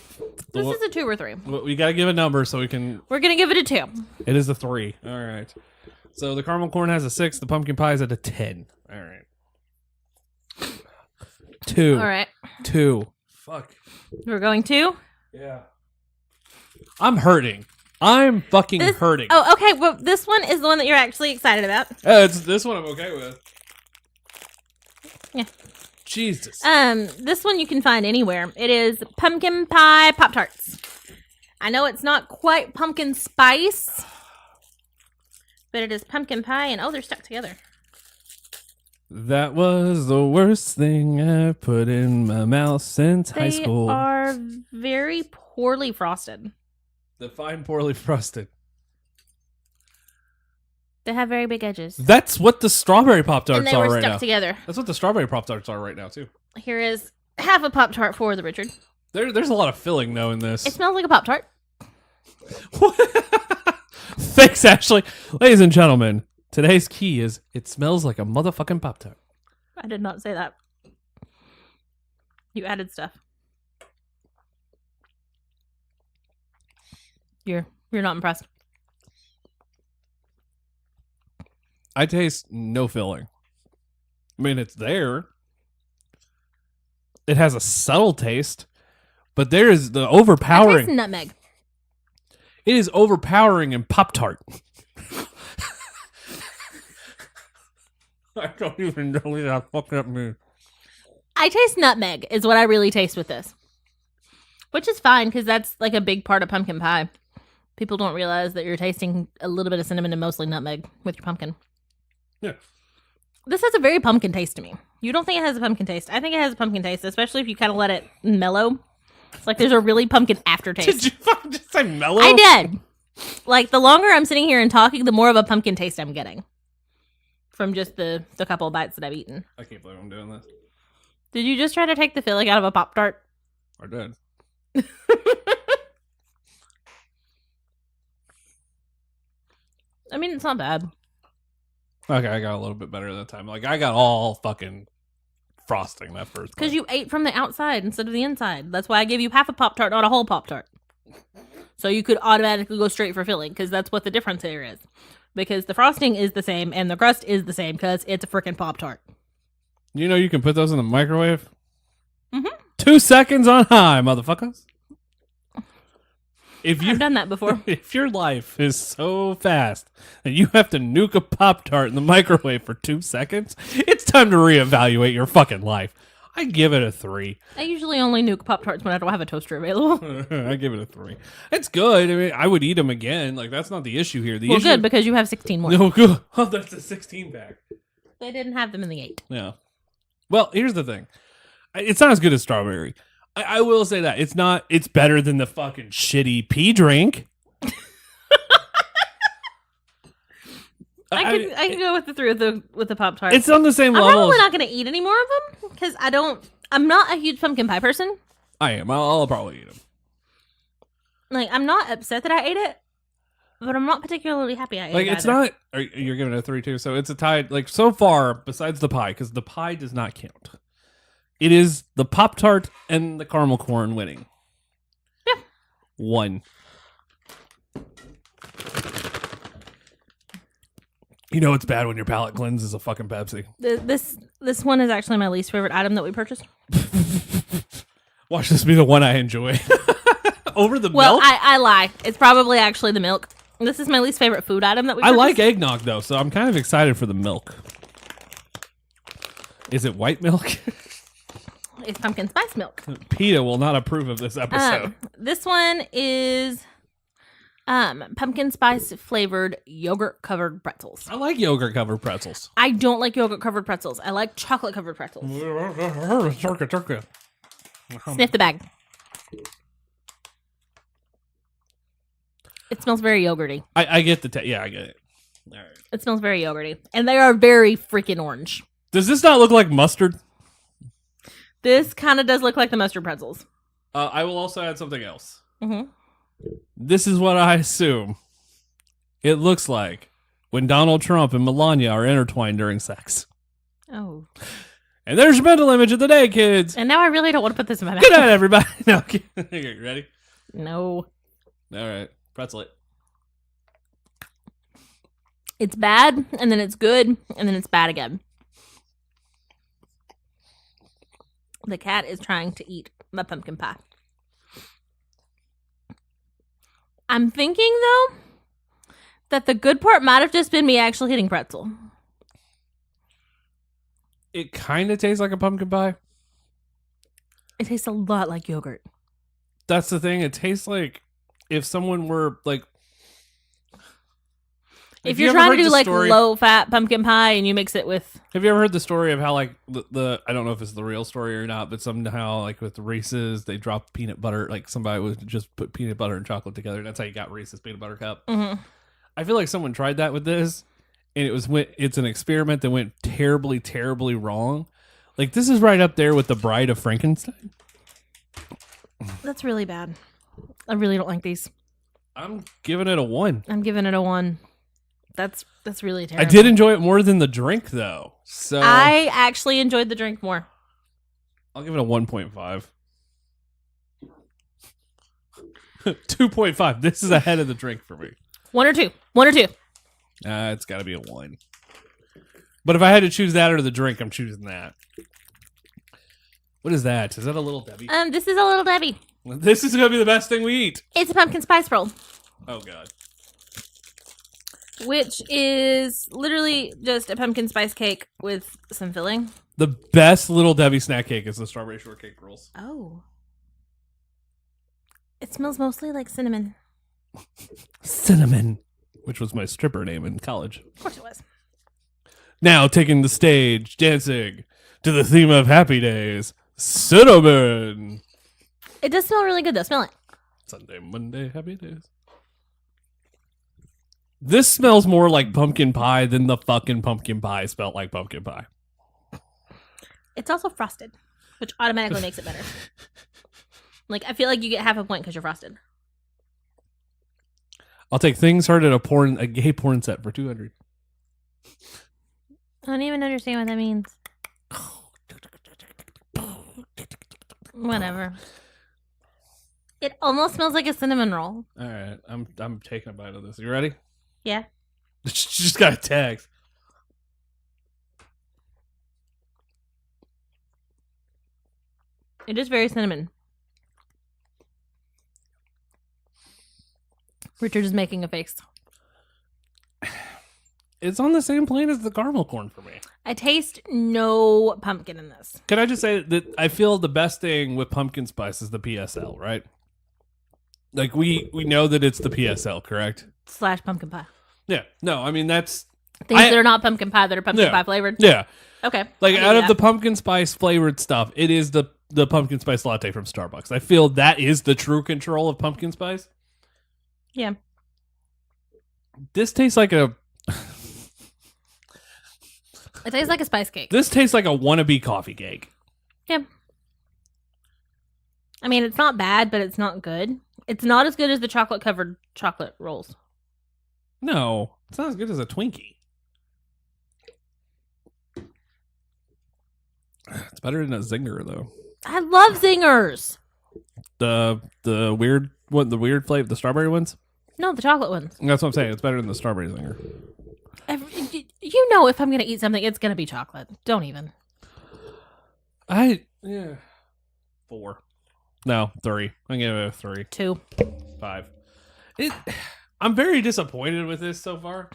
This is a 2 or 3. We gotta give a number so we can. We're gonna give it a 2. It is a 3. All right. So the caramel corn has a 6. The pumpkin pie is at a 10. All right. 2. All right. 2. Fuck. We're going 2. Yeah. I'm hurting. I'm fucking hurting. Oh, okay. Well, this one is the one that you're actually excited about. It's this one I'm okay with. Yeah. Jesus. This one you can find anywhere. It is pumpkin pie Pop-Tarts. I know it's not quite pumpkin spice, but it is pumpkin pie, and oh, they're stuck together. That was the worst thing I put in my mouth since high school. They are very poorly frosted. The fine, poorly frosted. They have very big edges. That's what the strawberry And Pop-Tarts they are were right stuck now. together. That's what the strawberry Pop-Tarts are right now, too. Here is half a Pop-Tart for the Richard. There's a lot of filling, though, in this. It smells like a Pop-Tart. Thanks, Ashley. Ladies and gentlemen, today's key is it smells like a motherfucking Pop-Tart. I did not say that. You added stuff. You're not impressed. I taste no filling. I mean, it's there. It has a subtle taste, but there is the I taste overpowering. nutmeg. It is overpowering in Pop-Tart. I don't even know what that fucking up means. I taste nutmeg is what I really taste with this. Which is fine because that's like a big part of pumpkin pie. People don't realize that you're tasting a little bit of cinnamon and mostly nutmeg with your pumpkin. Yeah. This has a very pumpkin taste to me. You don't think it has a pumpkin taste? I think it has a pumpkin taste, especially if you kind of let it mellow. It's like there's a really pumpkin aftertaste. Did you fucking just say mellow? I did. Like the longer I'm sitting here and talking, the more of a pumpkin taste I'm getting from just the couple of bites that I've eaten. I can't believe I'm doing this. Did you just try to take the filling out of a Pop-Tart? I did. I mean, it's not bad. Okay, I got a little bit better that time. Like, I got all fucking frosting that first Because bite. you ate from the outside instead of the inside. That's why I gave you half a Pop-Tart, not a whole Pop-Tart. So you could automatically go straight for filling, because that's what the difference here is. Because the frosting is the same, and the crust is the same, because it's a freaking Pop-Tart. You know you can put those in the microwave? Mhm. 2 seconds on high, motherfuckers. If you I've done that before. if your life is so fast that you have to nuke a Pop-Tart in the microwave for 2 seconds, it's time to reevaluate your fucking life. I give it a 3. I usually only nuke Pop-Tarts when I don't have a toaster available. I give it a 3. It's good. I mean, I would eat them again. Like, that's not the issue here. The Well, issue good, because you have 16 more. No, good. Oh, that's a 16 pack. They didn't have them in the 8. Yeah. Well, here's the thing. It's not as good as strawberry. I will say that. It's not. It's better than the fucking shitty pea drink. I can go with the 3 with the Pop-Tarts. It's on the same I'm level. probably not going to eat any more of them, because I'm not a huge pumpkin pie person. I am. I'll probably eat them. Like, I'm not upset that I ate it, but I'm not particularly happy I ate Like, it it's either. not. You're giving it a 3 too. So it's a tie. Like, so far, besides the pie, because the pie does not count. It is the Pop-Tart and the caramel corn winning. Yeah. 1. You know it's bad when your palate cleanses a fucking Pepsi. This one is actually my least favorite item that we purchased. Watch this be the one I enjoy. Over the Well, milk? I lie. It's probably actually the milk. This is my least favorite food item that we I like purchased. eggnog, though, so I'm kind of excited for the milk. Is it white milk? It's pumpkin spice milk. PETA will not approve of this episode. This one is pumpkin spice flavored yogurt covered pretzels. I like yogurt-covered pretzels. I don't like yogurt covered pretzels. I like chocolate covered pretzels. Turkey. Sniff the bag. It smells very yogurty. I get the yeah, I get it. All right. It smells very yogurty. And they are very freaking orange. Does this not look like mustard? This kind of does look like the mustard pretzels. I will also add something else. Mm-hmm. This is what I assume it looks like when Donald Trump and Melania are intertwined during sex. Oh. And there's your mental image of the day, kids. And now I really don't want to put this in my mouth. Good night, everybody. No, okay, ready? No. All right, pretzel it. It's bad, and then it's good, and then it's bad again. The cat is trying to eat my pumpkin pie. I'm thinking, though, that the good part might have just been me actually hitting pretzel. It kind of tastes like a pumpkin pie. It tastes a lot like yogurt. That's the thing. It tastes like if someone were like... If you you're ever trying to heard do the like story- low-fat pumpkin pie and you mix it with... Have you ever heard the story of how like the I don't know if it's the real story or not, but somehow like with Reese's they dropped peanut butter, like somebody would just put peanut butter and chocolate together. And that's how you got Reese's peanut butter cup. Mhm. I feel like someone tried that with this, and it's an experiment that went terribly, terribly wrong. Like this is right up there with the Bride of Frankenstein. That's really bad. I really don't like these. I'm giving it a 1. I'm giving it a 1. That's really terrible. I did enjoy it more than the drink though, so I actually enjoyed the drink more. I'll give it a 1.5. 2.5. This is ahead of the drink for me. 1 or 2. 1 or 2. It's got to be a 1. But if I had to choose that or the drink, I'm choosing that. What is that? Is that a Little Debbie? This is a Little Debbie. This is going to be the best thing we eat. It's a pumpkin spice roll, Oh, God. which is literally just a pumpkin spice cake with some filling. The best Little Debbie snack cake is the strawberry shortcake rolls. Oh. It smells mostly like cinnamon. Cinnamon, which was my stripper name in college. Of course it was. Now taking the stage, dancing to the theme of Happy Days, cinnamon. It does smell really good though. Smell it. Sunday, Monday, Happy Days. This smells more like pumpkin pie than the fucking pumpkin pie smelled like pumpkin pie. It's also frosted, which automatically makes it better. Like, I feel like you get half a point because you're frosted. I'll take things heard at a gay porn set for 200. I don't even understand what that means. Whatever. It almost smells like a cinnamon roll. All right, I'm taking a bite of this. You ready? Yeah. Just got a text. It is very cinnamon. Richard is making a face. It's on the same plane as the caramel corn for me. I taste no pumpkin in this. Can I just say that I feel the best thing with pumpkin spice is the PSL, right? Like we know that it's the PSL, correct? / pumpkin pie. Yeah. No, I mean that's Things that are not pumpkin pie that are pumpkin Yeah. pie flavored. yeah. Okay. Like I can out do of the that. pumpkin spice flavored stuff, it is the pumpkin spice latte from Starbucks. I feel that is the true control of pumpkin spice. Yeah. This tastes like a It tastes like a spice cake. this tastes like a wannabe coffee cake. Yeah. I mean, it's not bad, but it's not good. It's not as good as the chocolate covered chocolate rolls. No, it's not as good as a Twinkie. It's better than a Zinger though. I love zingers. The weird flavor, the strawberry ones. No, the chocolate ones. That's what I'm saying. It's better than the strawberry Zinger. You know, if I'm going to eat something, it's going to be chocolate. Don't even. Yeah. 4. No, 3. I'm giving it a 3. 2. 5. I'm very disappointed with this so far.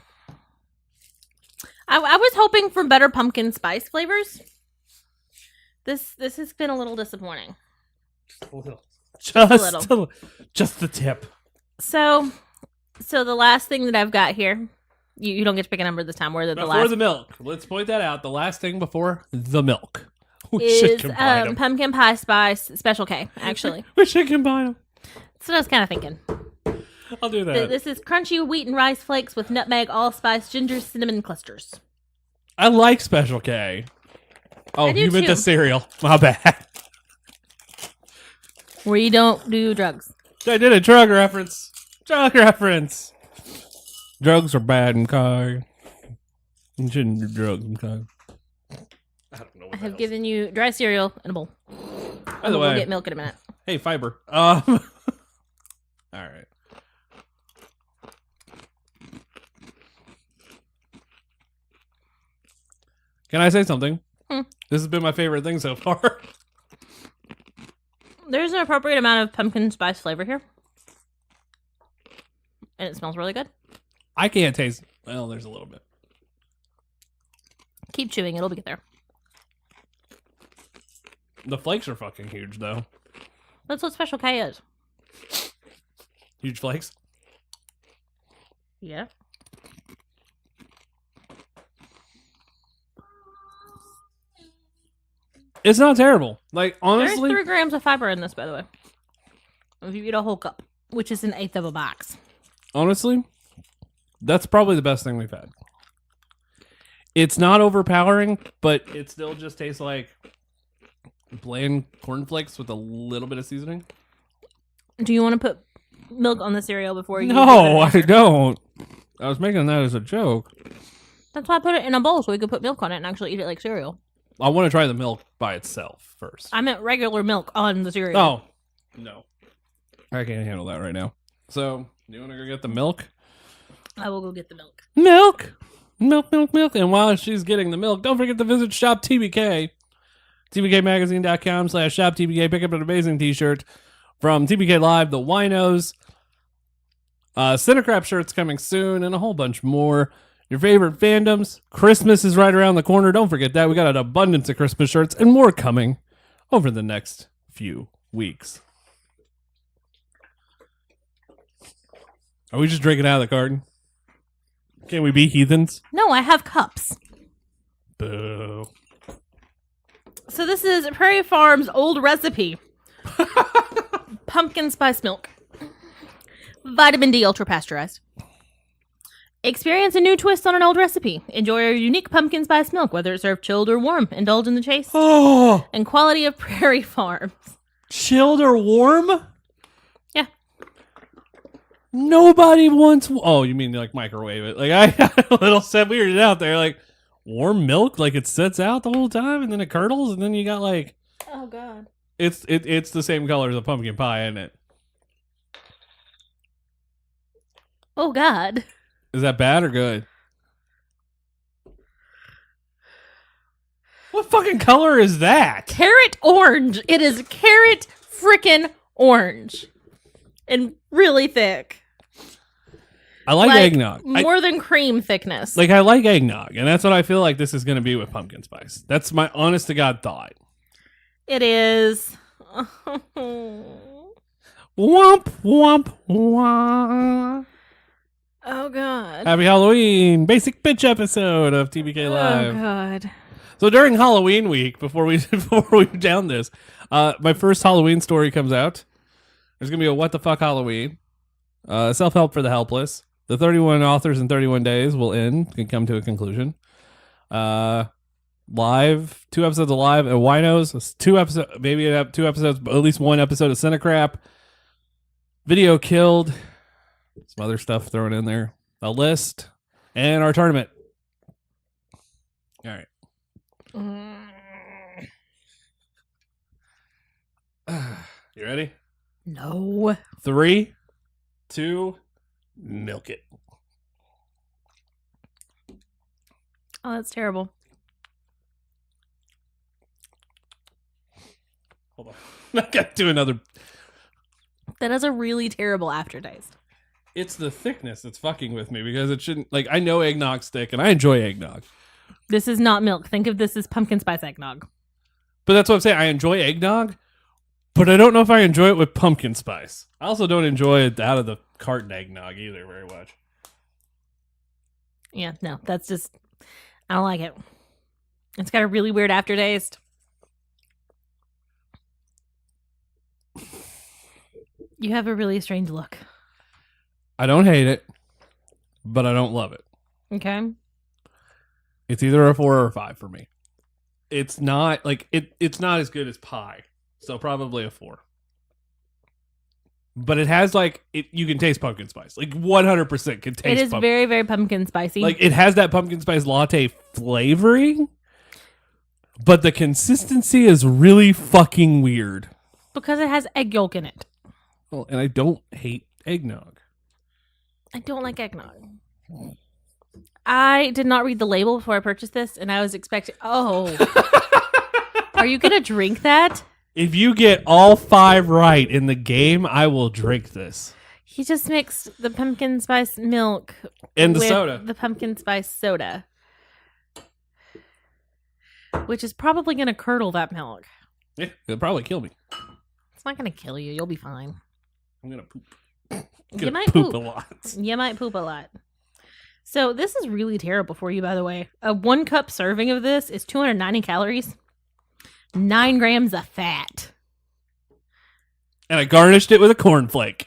I was hoping for better pumpkin spice flavors. This has been a little disappointing. Just the tip. So the last thing that I've got here, you don't get to pick a number this time. Where the Before last the milk. Let's point that out. The last thing before the milk. We is should combine them. pumpkin pie spice special K. Actually, We should combine them. that's what I was kind of thinking. I'll do that. This is crunchy wheat and rice flakes with nutmeg, allspice, ginger, cinnamon clusters. I like Special K. Oh, I do you meant too. the cereal. My bad. Where you don't do drugs. I did a drug reference. Drug reference. Drugs are bad in Kai. You shouldn't do drugs in Kai. I don't know. I have given you dry cereal in a bowl. By the We'll way, get milk in a minute. hey, fiber. All right. Can I say something? This has been my favorite thing so far. There's an appropriate amount of pumpkin spice flavor here. And it smells really good. I can't taste. Well, there's a little bit. Keep chewing, it'll get there. The flakes are fucking huge, though. That's what Special K is. Huge flakes. Yeah. It's not terrible. Like, There's honestly, 3 grams of fiber in this, by the way. If you eat a whole cup, which is 1/8 of a box. honestly, that's probably the best thing we've had. It's not overpowering, but it still just tastes like bland cornflakes with a little bit of seasoning. Do you want to put milk on the cereal before you? No, I don't. I was making that as a joke. That's why I put it in a bowl so we could put milk on it and actually eat it like cereal. I want to try the milk by itself first. I meant regular milk on the cereal. Oh, no. I can't handle that right now. So, you want to go get the milk? I will go get the milk. Milk! Milk, milk, milk. And while she's getting the milk, don't forget to visit Shop TBK. TBKmagazine.com/Shop TBK. Pick up an amazing t-shirt from TBK Live, the Winos. Cinecrap shirts coming soon and a whole bunch more. Your favorite fandoms. Christmas is right around the corner. Don't forget that. We got an abundance of Christmas shirts and more coming over the next few weeks. Are we just drinking out of the carton? Can we be heathens? No, I have cups. Boo. So this is Prairie Farm's old recipe. Pumpkin spice milk. Vitamin D ultra pasteurized. Experience a new twist on an old recipe. Enjoy our unique pumpkin spice milk, whether it's served chilled or warm. Indulge in the taste Oh, and quality of Prairie Farms. chilled or warm? Yeah. Nobody wants. Oh, you mean like microwave it? Like I got a little set weirded out there. Like warm milk, like it sits out the whole time and then it curdles, and then you got like Oh God. it's the same color as a pumpkin pie, isn't it? Oh God. Is that bad or good? What fucking color is that? Carrot orange. It is carrot frickin' orange. And really thick. I like eggnog. More than cream thickness. I like eggnog, and that's what I feel like this is going to be with pumpkin spice. That's my honest to God thought. It is. Womp, womp, womp. Oh God. Happy Halloween! Basic bitch episode of TBK Live. Oh God. So during Halloween week, before we down this, my first Halloween story comes out. There's gonna be a what the fuck Halloween, self-help for the helpless. The 31 authors in 31 days will can come to a conclusion. Live, 2 episodes of Live at Winos, 2 episodes, maybe 2 episodes, at least 1 episode of Cinecrap. Video killed. Some other stuff thrown in there. A list and our tournament. All right. You ready? No. 3, 2, milk it. Oh, that's terrible. Hold on. I got to do another. That has a really terrible aftertaste. It's the thickness that's fucking with me because it shouldn't. Like, I know eggnog's thick and I enjoy eggnog. This is not milk. Think of this as pumpkin spice eggnog. But that's what I'm saying. I enjoy eggnog, but I don't know if I enjoy it with pumpkin spice. I also don't enjoy it out of the carton eggnog either very much. Yeah, no, that's just, I don't like it. It's got a really weird aftertaste. You have a really strange look. I don't hate it, but I don't love it. Okay. It's either a 4 or a 5 for me. It's not like it's not as good as pie, so probably a 4. But it has like you can taste pumpkin spice, like 100% can taste. It is very, very pumpkin spicy. like it has that pumpkin spice latte flavoring, but the consistency is really fucking weird. because it has egg yolk in it. Well, and I don't hate eggnog. I don't like eggnog. I did not read the label before I purchased this, and I was expecting. Oh, are you gonna drink that? If you get all 5 right in the game, I will drink this. He just mixed the pumpkin spice milk And the with soda. the pumpkin spice soda, which is probably gonna curdle that milk. Yeah, it'll probably kill me. It's not gonna kill you. You'll be fine. I'm gonna poop. You might poop poop a lot. You might poop a lot. So this is really terrible for you, by the way. A 1 cup serving of this is 290 calories, 9 grams of fat, And I garnished it with a cornflake.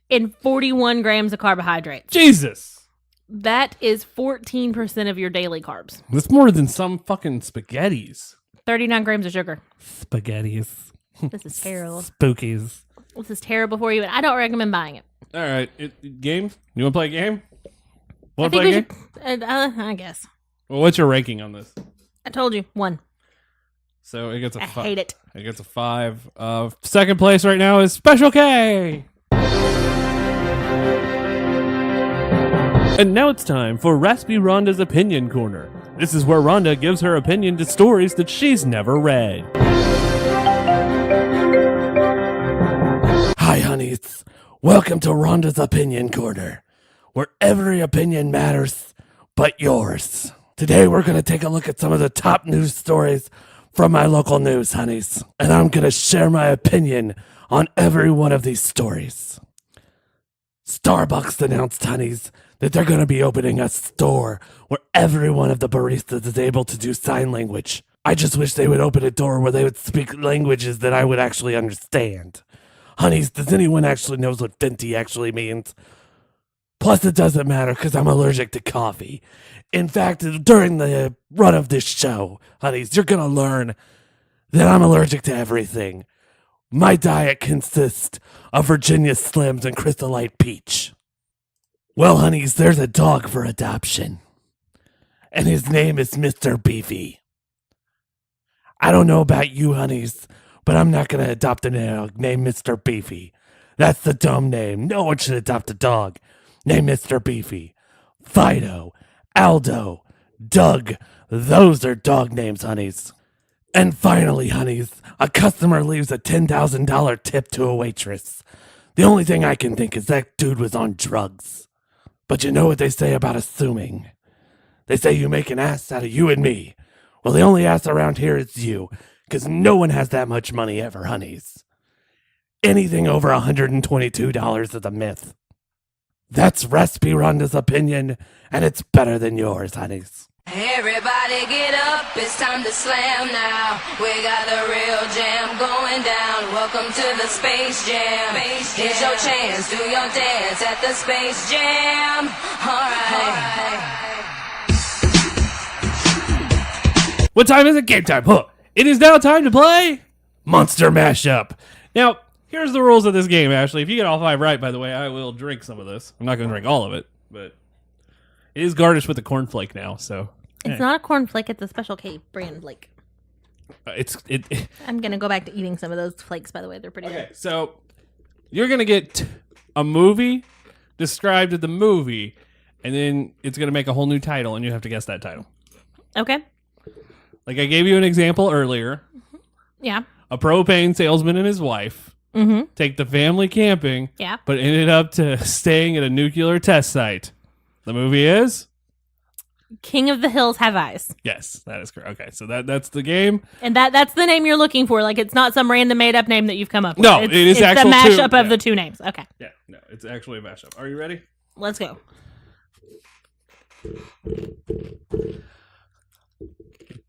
and 41 grams of carbohydrates. Jesus. That is 14% of your daily carbs. That's more than some fucking spaghettis. 39 grams of sugar. Spaghettis. This is terrible. Spookies. This is terrible for you, and I don't recommend buying it. All right. Game? You want to play a game? I Want to think play a we game? should. I guess. Well, what's your ranking on this? I told you 1. So it gets a I 5. hate it. It gets a 5. Second place right now is Special K. And now it's time for Raspy Rhonda's Opinion Corner. This is where Rhonda gives her opinion to stories that she's never read. Hi, honeys. Welcome to Rhonda's Opinion Corner, where every opinion matters but yours. Today, we're going to take a look at some of the top news stories from my local news, honeys. And I'm going to share my opinion on every one of these stories. Starbucks announced, honeys, that they're going to be opening a store where every one of the baristas is able to do sign language. I just wish they would open a door where they would speak languages that I would actually understand. Honeys, does anyone actually knows what venti actually means? Plus, it doesn't matter because I'm allergic to coffee. In fact, during the run of this show, honeys, you're going to learn that I'm allergic to everything. My diet consists of Virginia Slims and Crystal Light Peach. Well, honeys, there's a dog for adoption. And his name is Mr. Beefy. I don't know about you, honeys, but I'm not going to adopt a dog named Mr. Beefy. That's the dumb name. No one should adopt a dog named Mr. Beefy. Fido, Aldo, Doug, those are dog names, honeys. And finally, honeys, a customer leaves a $10,000 tip to a waitress. The only thing I can think is that dude was on drugs. But you know what they say about assuming? They say you make an ass out of you and me. Well, the only ass around here is you, because no one has that much money ever, honeys. Anything over $122 is a myth. That's Recipe Rhonda's opinion, and it's better than yours, honeys. Everybody get up, it's time to slam now. We got the real jam going down. Welcome to the Space Jam. Here's your chance, do your dance at the Space Jam. Alright. What time is it? Game time. Huh. It is now time to play Monster Mashup. Now, here's the rules of this game, Ashley. If you get all 5 right, by the way, I will drink some of this. I'm not going to drink all of it, but it is garnished with a cornflake now, so. It's not a cornflake. It's a Special K brand flake. It I'm gonna go back to eating some of those flakes. By the way, they're pretty Okay, good. so you're going to get a movie described in the movie, and then it's going to make a whole new title, and you have to guess that title. Okay. Like I gave you an example earlier Yeah. a propane salesman and his wife take the family camping, Yeah. but ended up to staying at a nuclear test site. The movie is? King of the Hills Have Eyes. Yes, that is correct. Okay, so that's the game. And that's the name you're looking for. Like, it's not some random made up name that you've come up with. No, it is it's actual the mashup two. of Yeah. the two names. Okay. Yeah, no, it's actually a mashup. Are you ready? Let's go.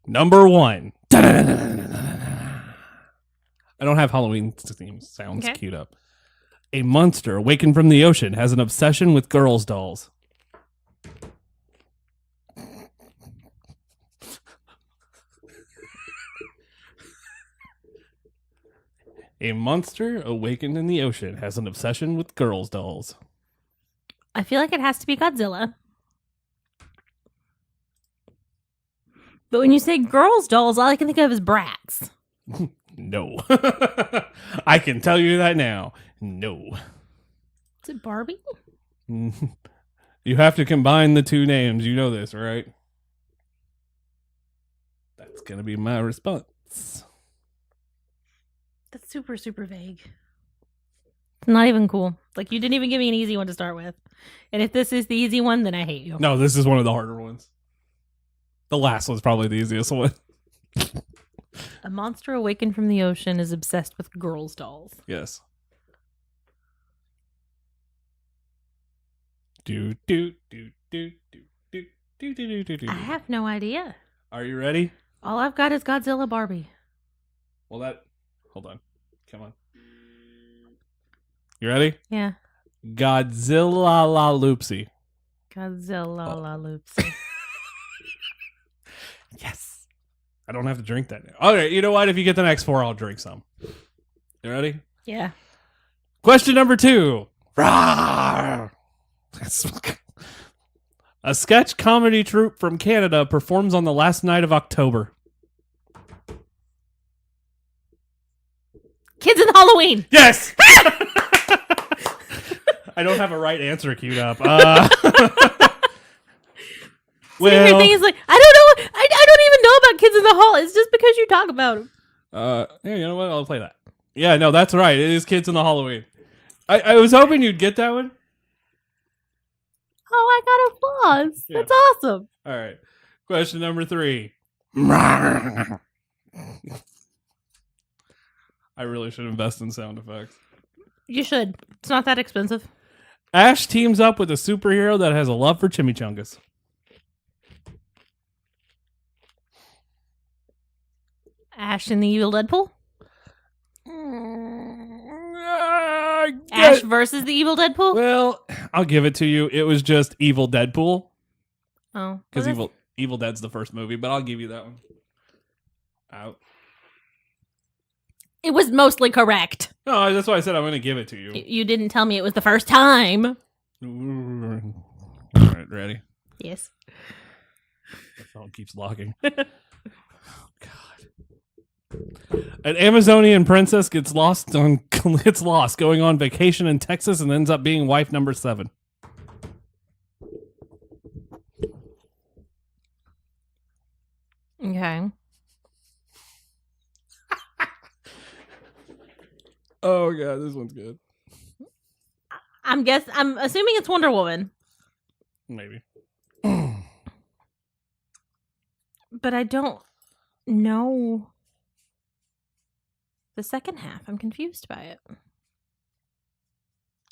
Number 1. I don't have Halloween theme sounds Okay. queued up. A monster awakened from the ocean has an obsession with girls' dolls. A monster awakened in the ocean has an obsession with girls' dolls. I feel like it has to be Godzilla. But when you say girls' dolls, all I can think of is brats. No. I can tell you that now. No. Is it Barbie? You have to combine the two names. You know this, right? That's going to be my response. That's super, super vague. It's not even cool. Like, you didn't even give me an easy one to start with. And if this is the easy one, then I hate you. No, this is one of the harder ones. The last one's probably the easiest one. A monster awakened from the ocean is obsessed with girls' dolls. Yes. Do, do, do, do, do, do, do, do, do, do. I have no idea. Are you ready? All I've got is Godzilla Barbie. Well, hold on. Come on. You ready? Yeah. Godzilla la loopsy. Godzilla la loopsy. Yes. I don't have to drink that now. All right, you know what? If you get the next 4, I'll drink some. You ready? Yeah. Question number 2. Rawr! A sketch comedy troupe from Canada performs on the last night of October. Kids in Halloween. Yes! I don't have a right answer queued up. Your thing is like, I don't know. I don't even know about Kids in the Hall. It's just because you talk about them. Yeah, you know what? I'll play that. Yeah, no, that's right. It is Kids in the Halloween. I was hoping you'd get that one. Oh, I got applause. Yeah. That's awesome. All right. Question number 3. I really should invest in sound effects. You should. It's not that expensive. Ash teams up with a superhero that has a love for chimichangas. Ash and the Evil Deadpool? Ash versus the Evil Deadpool? Well, I'll give it to you. It was just Evil Deadpool. Oh. Because well, Evil Dead's the first movie, but I'll give you that one. Out. it was mostly correct. No, that's why I said I'm going to give it to you. You didn't tell me it was the first time. All right, ready? Yes. The phone keeps locking. God. An Amazonian princess gets lost going on vacation in Texas and ends up being wife number 7. Okay. Oh god, this one's good. I'm assuming it's Wonder Woman. Maybe. But I don't know the second half. I'm confused by it.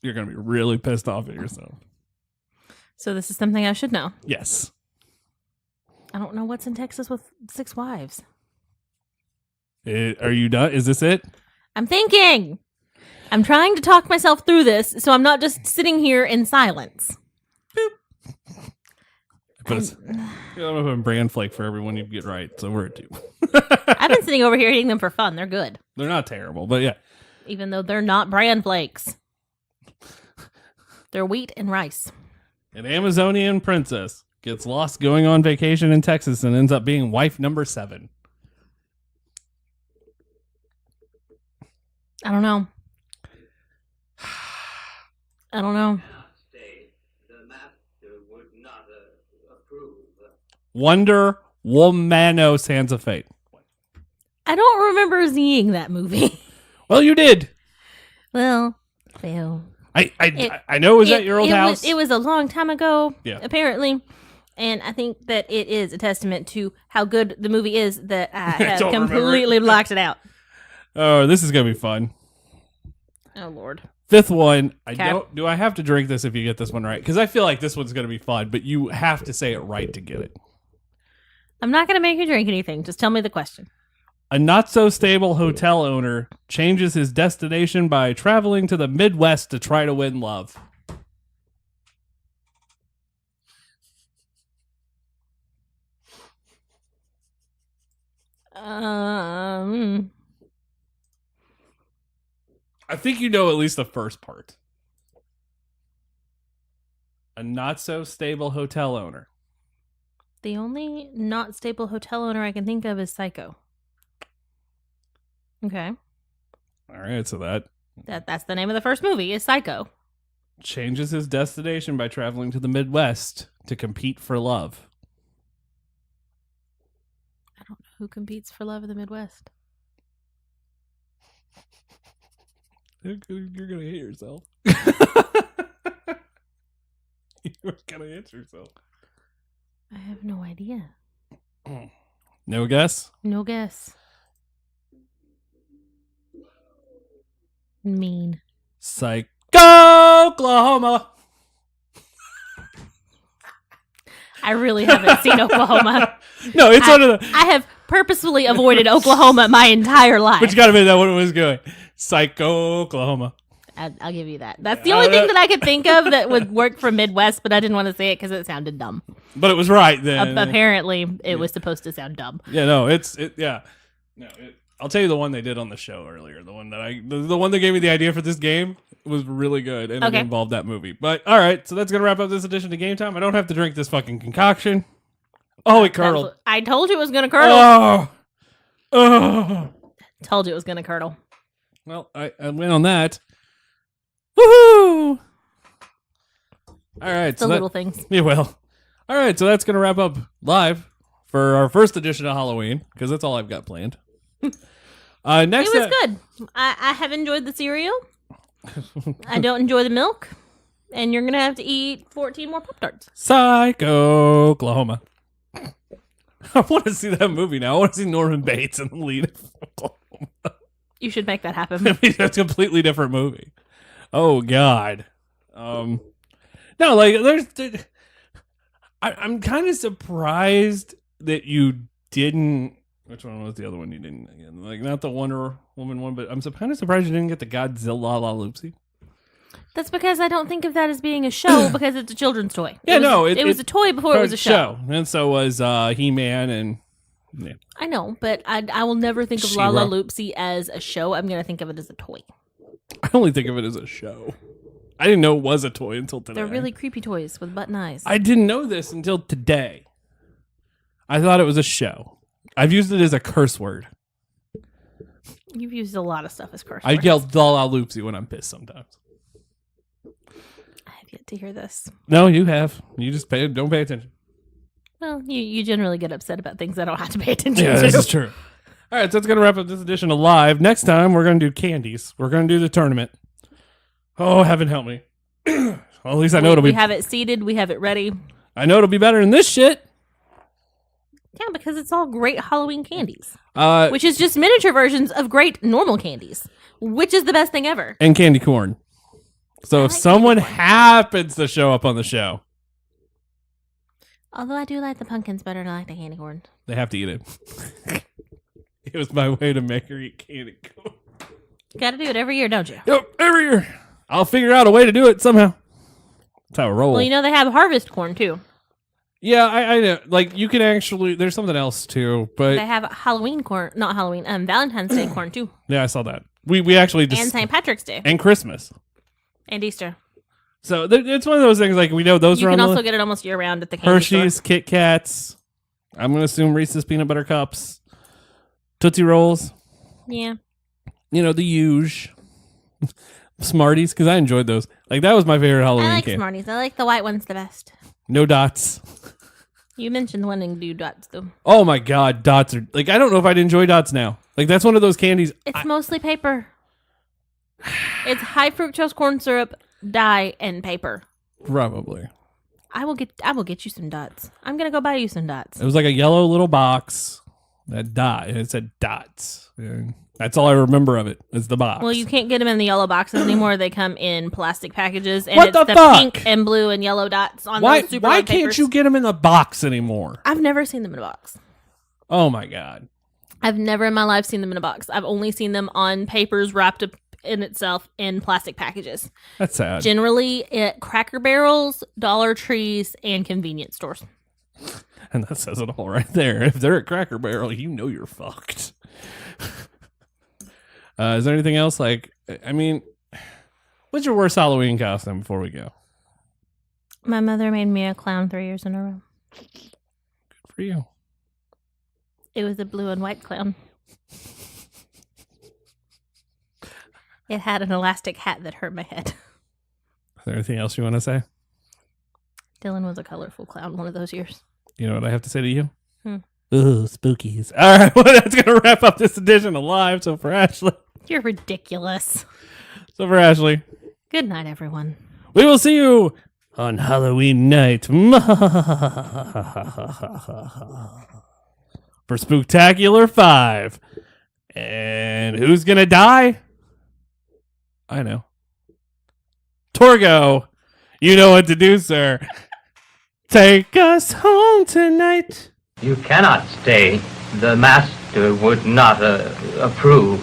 You're going to be really pissed off at yourself. So this is something I should know. Yes. I don't know what's in Texas with 6 wives. Are you done? Is this it? I'm thinking. I'm trying to talk myself through this so I'm not just sitting here in silence. But I'm a brand flake for everyone you get right, so we're at 2. I've been sitting over here eating them for fun. They're good. They're not terrible, but yeah. Even though they're not bran flakes. They're wheat and rice. An Amazonian princess gets lost going on vacation in Texas and ends up being wife number 7. I don't know. I don't know. Wonder Womano Sands of Fate. I don't remember seeing that movie. Well, you did. well. I know it was at your old house. It was a long time ago, Yeah. apparently. And I think that it is a testament to how good the movie is that I have don't completely blocked it out. Oh, this is going to be fun. Oh, Lord. Fifth one. Okay. Do I have to drink this if you get this one right? Because I feel like this one's going to be fun, but you have to say it right to get it. I'm not going to make you drink anything. Just tell me the question. A not-so-stable hotel owner changes his destination by traveling to the Midwest to try to win love. I think you know at least the first part. A not-so-stable hotel owner. The only not stable hotel owner I can think of is Psycho. Okay. All right, so that That's the name of the first movie, is Psycho. changes his destination by traveling to the Midwest to compete for love. I don't know who competes for love in the Midwest. You're gonna hate yourself. You're gonna hit yourself. I have no idea. No guess? No guess. Mean. Psycho, Oklahoma. I really haven't seen Oklahoma. No, it's one of the. I have purposefully avoided Oklahoma my entire life. But you gotta admit that one was going. Psycho, Oklahoma. I'll give you that. That's the only thing that I could think of that would work for Midwest, but I didn't want to say it because it sounded dumb. But it was right then. Apparently, it was supposed to sound dumb. Yeah, no, yeah. No, I'll tell you the one they did on the show earlier. The one that gave me the idea for this game was really good, and it involved that movie. But all right, so that's gonna wrap up this edition of Game Time. I don't have to drink this fucking concoction. Oh, it curdled. I told you it was gonna curdle. Oh. Told you it was gonna curdle. Well, I went on that. Woohoo! All right, The little things. Yeah, well. All right, so that's gonna wrap up live for our first edition of Halloween because that's all I've got planned. Next, It was good. I have enjoyed the cereal. I don't enjoy the milk, and you're gonna have to eat 14 more Pop-Tarts. Psycho, Oklahoma. I want to see that movie now. I want to see Norman Bates in the lead of Oklahoma. You should make that happen. I mean, that's a completely different movie. Oh God. No, like I'm kind of surprised that you didn't. Which one was the other one you didn't? Again, like not the Wonder Woman one, but I'm kind of surprised you didn't get the Godzilla La Loopsy. That's because I don't think of that as being a show because it's a children's toy. Yeah, it was a toy before it was a show. And so was He-Man and. Yeah. I know, but I will never think of She-Ra. La La Loopsy as a show. I'm going to think of it as a toy. I only think of it as a show. I didn't know it was a toy until today. They're really creepy toys with button eyes. I didn't know this until today. I thought it was a show. I've used it as a curse word. You've used a lot of stuff as curse I words. yell "La La Loopsy" when I'm pissed sometimes. I have yet to hear this. No, you have. You just don't pay attention. Well, you generally get upset about things I don't have to pay attention Yeah, to. this is true. All right, so that's going to wrap up this edition of Live. Next time, we're going to do candies. We're going to do the tournament. Oh, heaven help me. Well, at least I know it'll We be. have it seated. We have it ready. I know it'll be better than this shit. Yeah, because it's all great Halloween candies, Uh, which is just miniature versions of great normal candies, which is the best thing ever. and candy corn. So if like someone candy corn. happens to show up on the show, Although I do like the pumpkins better than I like the candy corn. they have to eat it. It was my way to make her eat candy corn. Got to do it every year, don't you? Yep, every year. I'll figure out a way to do it somehow. That's how I roll. Well, you know they have harvest corn too. Yeah, I know. Like, you can actually... There's something else, too. But, They have Halloween corn, not Halloween, Valentine's Day corn too, yeah, I saw that. We actually just... and St. Patrick's Day, And Christmas. and Easter. So, it's one of those things, like, we know those You are can on also the... get it almost year round at the candy Hershey's, store. Kit Kats. I'm going to assume Reese's Peanut Butter Cups. Tootsie Rolls. Yeah. You know, the huge. Smarties, because I enjoyed those. Like, that was my favorite Halloween I like candy. Smarties. I like the white ones the best. No dots. You mentioned wanting to do dots, though. Oh my God, dots are like, I don't know if I'd enjoy dots now. Like, that's one of those candies. It's mostly paper. It's high fructose corn syrup, dye, and paper. Probably. I will get you some dots. I'm gonna go buy you some dots. It was like a yellow little box that dot. It said dots. And that's all I remember of it. Is the box. Well, you can't get them in the yellow boxes anymore. They come in plastic packages, and What it's the the fuck? pink and blue and yellow dots on Why? those super Why light can't papers. you get them in the box anymore? I've never seen them in a box. Oh my God. I've never in my life seen them in a box. I've only seen them on papers wrapped up in itself in plastic packages. That's sad. Generally at Cracker Barrels, Dollar Trees, and convenience stores. And that says it all right there. If they're at Cracker Barrel, you know you're fucked. Is there anything else? Like, I mean, what's your worst Halloween costume before we go? My mother made me a clown 3 years in a row. Good for you. It was a blue and white clown. It had an elastic hat that hurt my head. Is there anything else you want to say? Dylan was a colorful clown one of those years. You know what I have to say to you? Ooh, spookies. All right, well, that's going to wrap up this edition of Live. So for Ashley. You're ridiculous. So for Ashley. Good night, everyone. We will see you on Halloween night. For Spooktacular 5. And who's going to die? I know. Torgo, you know what to do, sir. Take us home tonight. You cannot stay. The master would not approve.